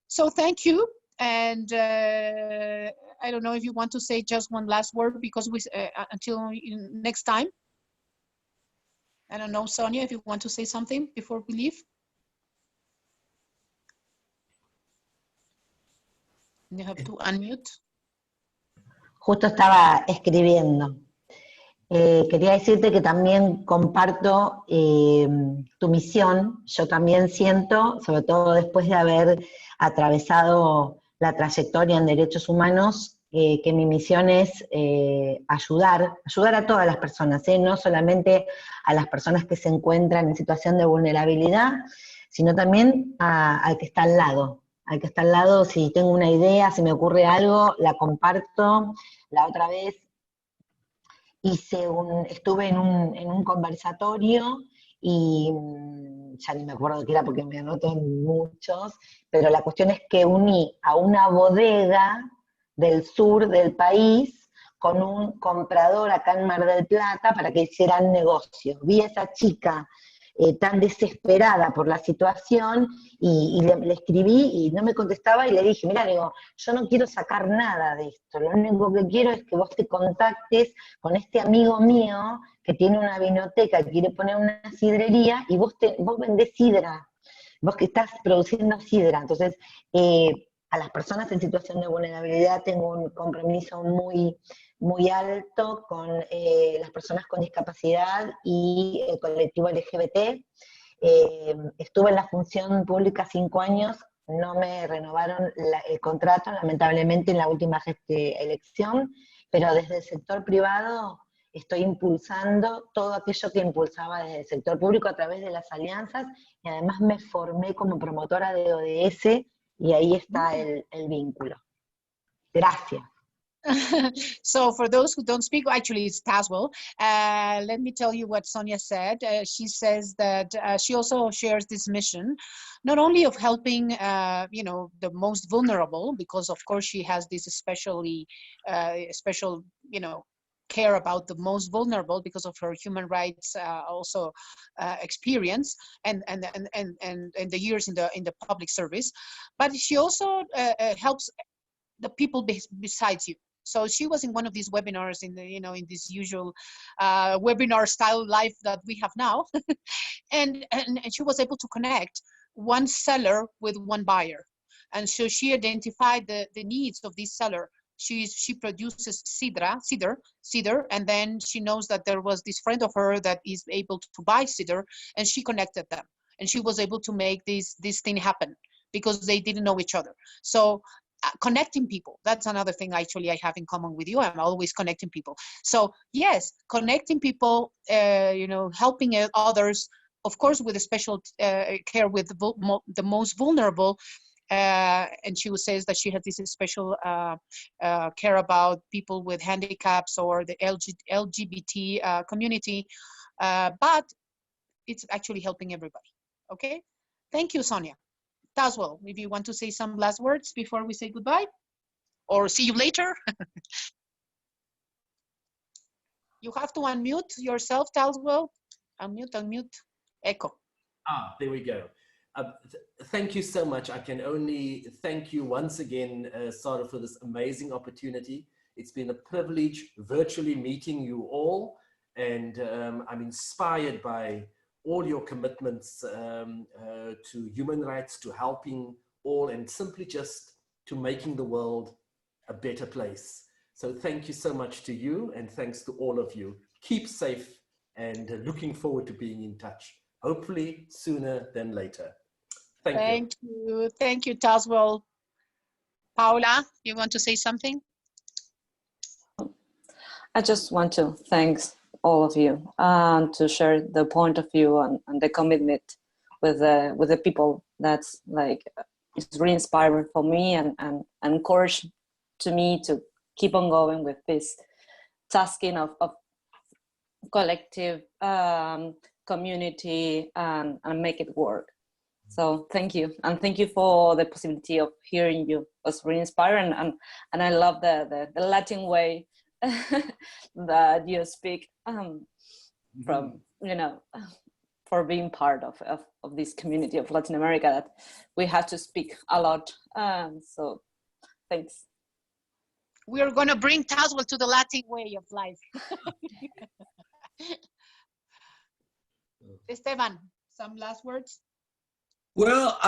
So thank you. And I don't know if you want to say just one last word, because we until next time. I don't know, Sonia, if you want to say something before we leave. You have to unmute. Justo estaba escribiendo. Quería decirte que también comparto tu misión. Yo también siento, sobre todo después de haber atravesado la trayectoria en derechos humanos, que mi misión es ayudar a todas las personas, no solamente a las personas que se encuentran en situación de vulnerabilidad, sino también al que está al lado. Al que está al lado, si tengo una idea, si me ocurre algo, la comparto. La otra vez estuve en un conversatorio y ya ni me acuerdo de qué era porque me anoto en muchos, pero la cuestión es que uní a una bodega del sur del país con un comprador acá en Mar del Plata para que hicieran negocio. Vi a esa chica tan desesperada por la situación y le escribí y no me contestaba y le dije, mira, digo, yo no quiero sacar nada de esto, lo único que quiero es que vos te contactes con este amigo mío que tiene una vinoteca, que quiere poner una sidrería y vos vendés sidra, vos que estás produciendo sidra. Entonces, a las personas en situación de vulnerabilidad tengo un compromiso muy alto con las personas con discapacidad y el colectivo LGBT. Estuve en la función pública 5 años, no me renovaron el contrato, lamentablemente, en la última elección, pero desde el sector privado estoy impulsando todo aquello que impulsaba desde el sector público a través de las alianzas, y además me formé como promotora de ODS, y ahí está el vínculo. Gracias. So for those who don't speak, actually it's Taswell. Let me tell you what Sonia said. She says that she also shares this mission, not only of helping, you know, the most vulnerable, because of course she has this special, you know, care about the most vulnerable because of her human rights also experience and the years in the public service, but she also helps the people besides you. So she was in one of these webinars in the, you know, in this usual webinar style life that we have now. and she was able to connect one seller with one buyer. And so she identified the needs of this seller. She produces cider, and then she knows that there was this friend of her that is able to buy cider, and she connected them. And she was able to make this thing happen because they didn't know each other. So connecting people, that's another thing actually I have in common with you. I'm always connecting people. So yes, connecting people, you know, helping others, of course, with a special care with the most vulnerable. And she says that she has this special care about people with handicaps or the LGBT community, but it's actually helping everybody. Okay, thank you, Sonia. Taswell, if you want to say some last words before we say goodbye, or see you later. You have to unmute yourself, Taswell. Unmute. Echo. Ah, there we go. Thank you so much. I can only thank you once again, Sarah, for this amazing opportunity. It's been a privilege virtually meeting you all, and I'm inspired by all your commitments to human rights, to helping all, and simply just to making the world a better place. So thank you so much to you, and thanks to all of you. Keep safe, and looking forward to being in touch, hopefully sooner than later. Thank you. Thank you, Taswell. Paula, you want to say something? I just want to thank all of you to share the point of view and the commitment with the people. That's like, it's really inspiring for me and encourage to me to keep on going with this tasking of collective community and make it work. So thank you, and thank you for the possibility of hearing you. It was really inspiring, and I love the Latin way that you speak from, you know, for being part of this community of Latin America that we have to speak a lot. So thanks. We are going to bring Taswell to the Latin way of life. Esteban, some last words? Well,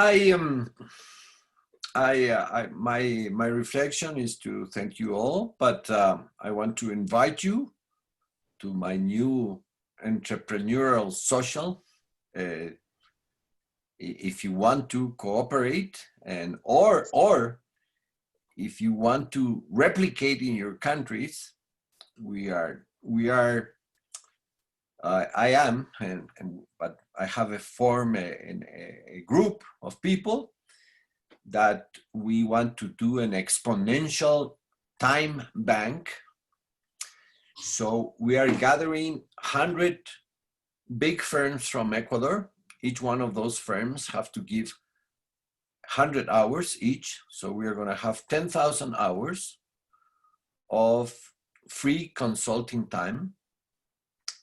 my reflection is to thank you all, but I want to invite you my new entrepreneurial social. If you want to cooperate, and or if you want to replicate in your countries, I am, but I have a group of people that we want to do an exponential time bank. So we are gathering 100 big firms from Ecuador. Each one of those firms have to give 100 hours each. So we are going to have 10,000 hours of free consulting time.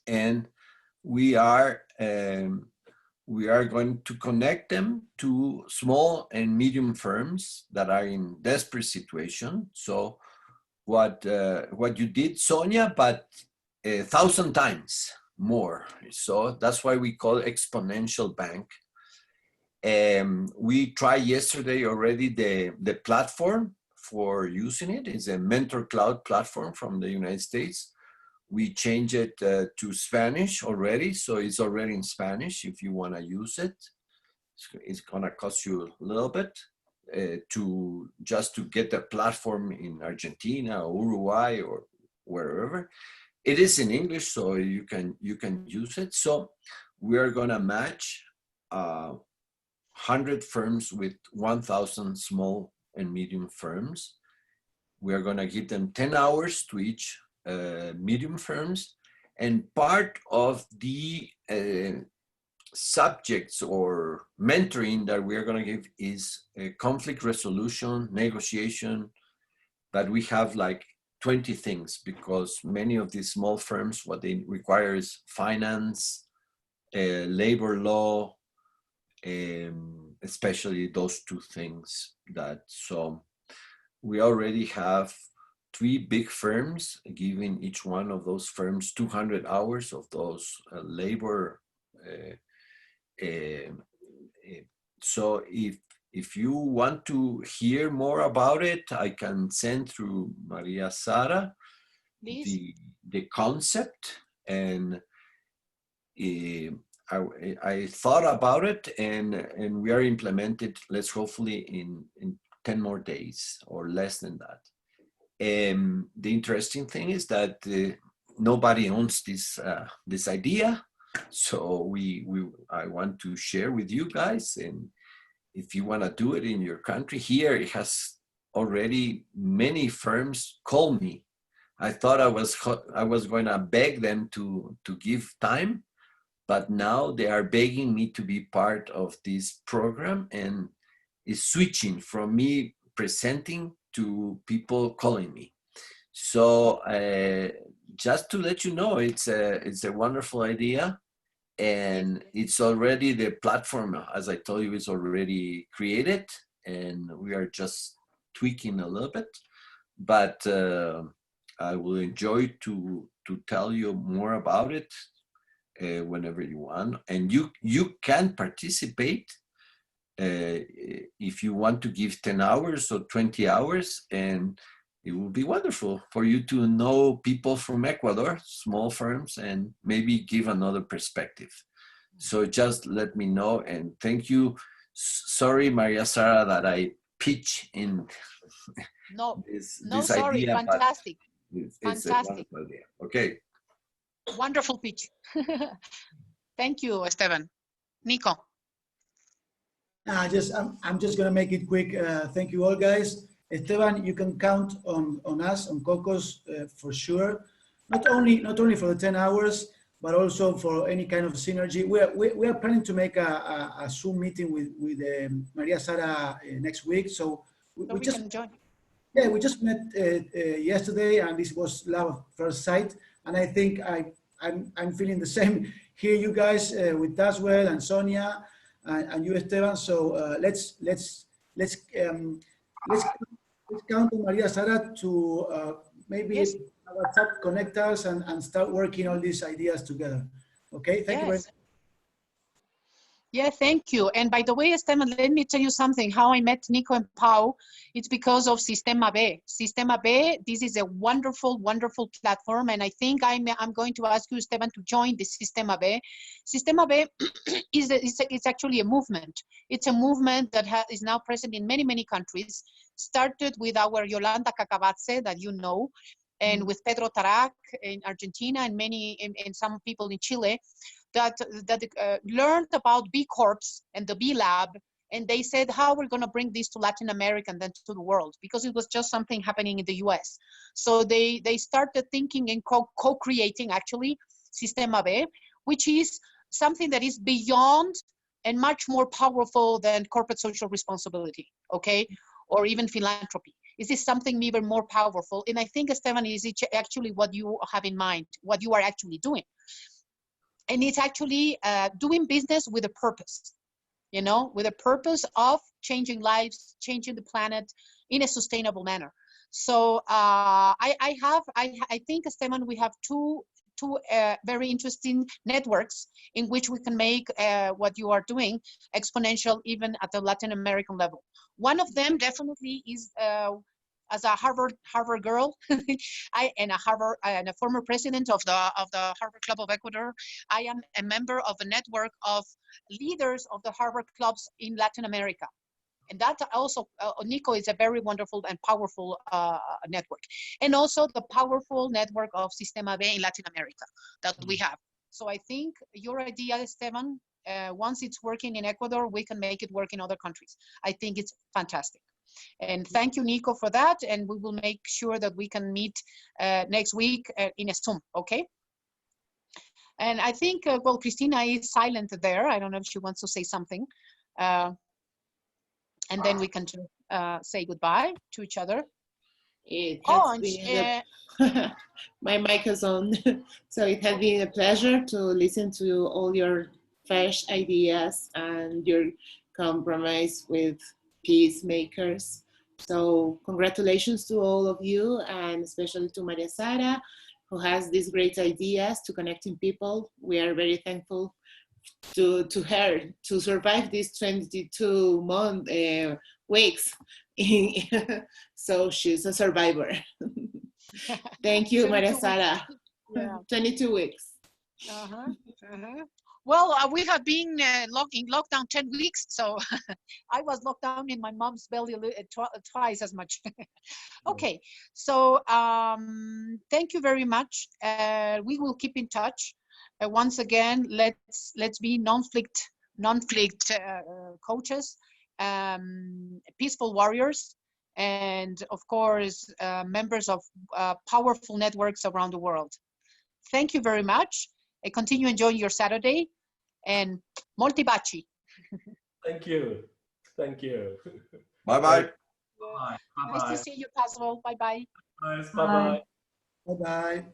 And we are going to connect them to small and medium firms that are in desperate situation. So what you did, Sonia, but 1,000 times more. So that's why we call it exponential bank. We tried yesterday already the platform for using it. It's a Mentor Cloud platform from the United States. We changed it to Spanish already, so it's already in Spanish if you want to use it. It's gonna cost you a little bit to get the platform in Argentina or Uruguay or wherever. It is in English, so you can use it. So we are gonna match 100 firms with 1,000 small and medium firms. We are gonna give them 10 hours to each medium firms, and part of the subjects or mentoring that we are going to give is conflict resolution, negotiation, but we have like 20 things because many of these small firms, what they require is finance, labor law, especially those two things. So we already have 3 big firms, giving each one of those firms 200 hours of those labor. So if you want to hear more about it, I can send through Maria Sara the concept, and I thought about it, and we are implemented. Let's hopefully in 10 more days or less than that. The interesting thing is that nobody owns this idea, so I want to share with you guys. And if you want to do it in your country, here it has already many firms call me. I thought I was going to beg them to give time, but now they are begging me to be part of this program, and is switching from me presenting to people calling me. So just to let you know, it's a wonderful idea, and it's already, the platform, as I told you, is already created, and we are just tweaking a little bit, but I will enjoy to tell you more about it whenever you want, and you can participate. If you want to give 10 hours or 20 hours, and it will be wonderful for you to know people from Ecuador, small firms, and maybe give another perspective. So just let me know, and thank you. Sorry, Maria Sara, that I pitch in this sorry, idea. fantastic. It's fantastic. A wonderful idea. Okay. Wonderful pitch. Thank you, Esteban. Nico. I'm just going to make it quick. Thank you all, guys. Esteban, you can count on us, on Cocos, for sure. Not only for the 10 hours, but also for any kind of synergy. We are planning to make a Zoom meeting with Maria Sara next week. So we just can join. Yeah, we just met yesterday, and this was love at first sight. And I think I'm feeling the same here, you guys, with Taswell and Sonia and you, Esteban. So let's count on Maria Sara to maybe WhatsApp connect us and start working all these ideas together. Okay, thank you very much. Yeah, thank you. And by the way, Esteban, let me tell you something. How I met Nico and Pau, it's because of Sistema B. Sistema B, this is a wonderful, wonderful platform. And I think I'm going to ask you, Esteban, to join the Sistema B. Sistema B it's actually a movement. It's a movement that is now present in many, many countries. Started with our Yolanda Cacabatze, that you know, and with Pedro Tarac in Argentina, and and some people in Chile, that learned about B Corps and the B Lab, and they said, how we're going to bring this to Latin America and then to the world, because it was just something happening in the US. So they started thinking and co-creating actually Sistema B, which is something that is beyond and much more powerful than corporate social responsibility, okay, or even philanthropy. This is something even more powerful, and I think, Esteban, is actually what you have in mind, what you are actually doing. And it's actually doing business with a purpose, you know, with a purpose of changing lives, changing the planet in a sustainable manner. So I think, Esteban, we have two very interesting networks in which we can make what you are doing exponential, even at the Latin American level. One of them definitely is as a Harvard girl, and a former president of the Harvard Club of Ecuador. I am a member of a network of leaders of the Harvard clubs in Latin America. And that also, Nico, is a very wonderful and powerful network. And also the powerful network of Sistema B in Latin America that we have. So I think your idea, Esteban, once it's working in Ecuador, we can make it work in other countries. I think it's fantastic. And thank you, Nico, for that. And we will make sure that we can meet next week in a Zoom, okay? And I think, well, Cristina is silent there. I don't know if she wants to say something. And then we can say goodbye to each other. It has been my mic is on. So it has been a pleasure to listen to all your fresh ideas and your compromise with peacemakers. So congratulations to all of you, and especially to Maria Sara, who has these great ideas to connecting people. We are very thankful to her to survive these 22 weeks. So she's a survivor. Thank you, Maria Sara. Yeah. 22 weeks. Well, we have been in lockdown 10 weeks, so I was locked down in my mom's belly twice as much. Okay, so thank you very much. We will keep in touch. Once again, let's be non-flict coaches, peaceful warriors, and of course, members of powerful networks around the world. Thank you very much. Continue enjoying your Saturday, and molti baci. Thank you. Thank you. Bye-bye. Bye. Nice to see you, Pascal. Bye-bye. Bye-bye. Bye-bye.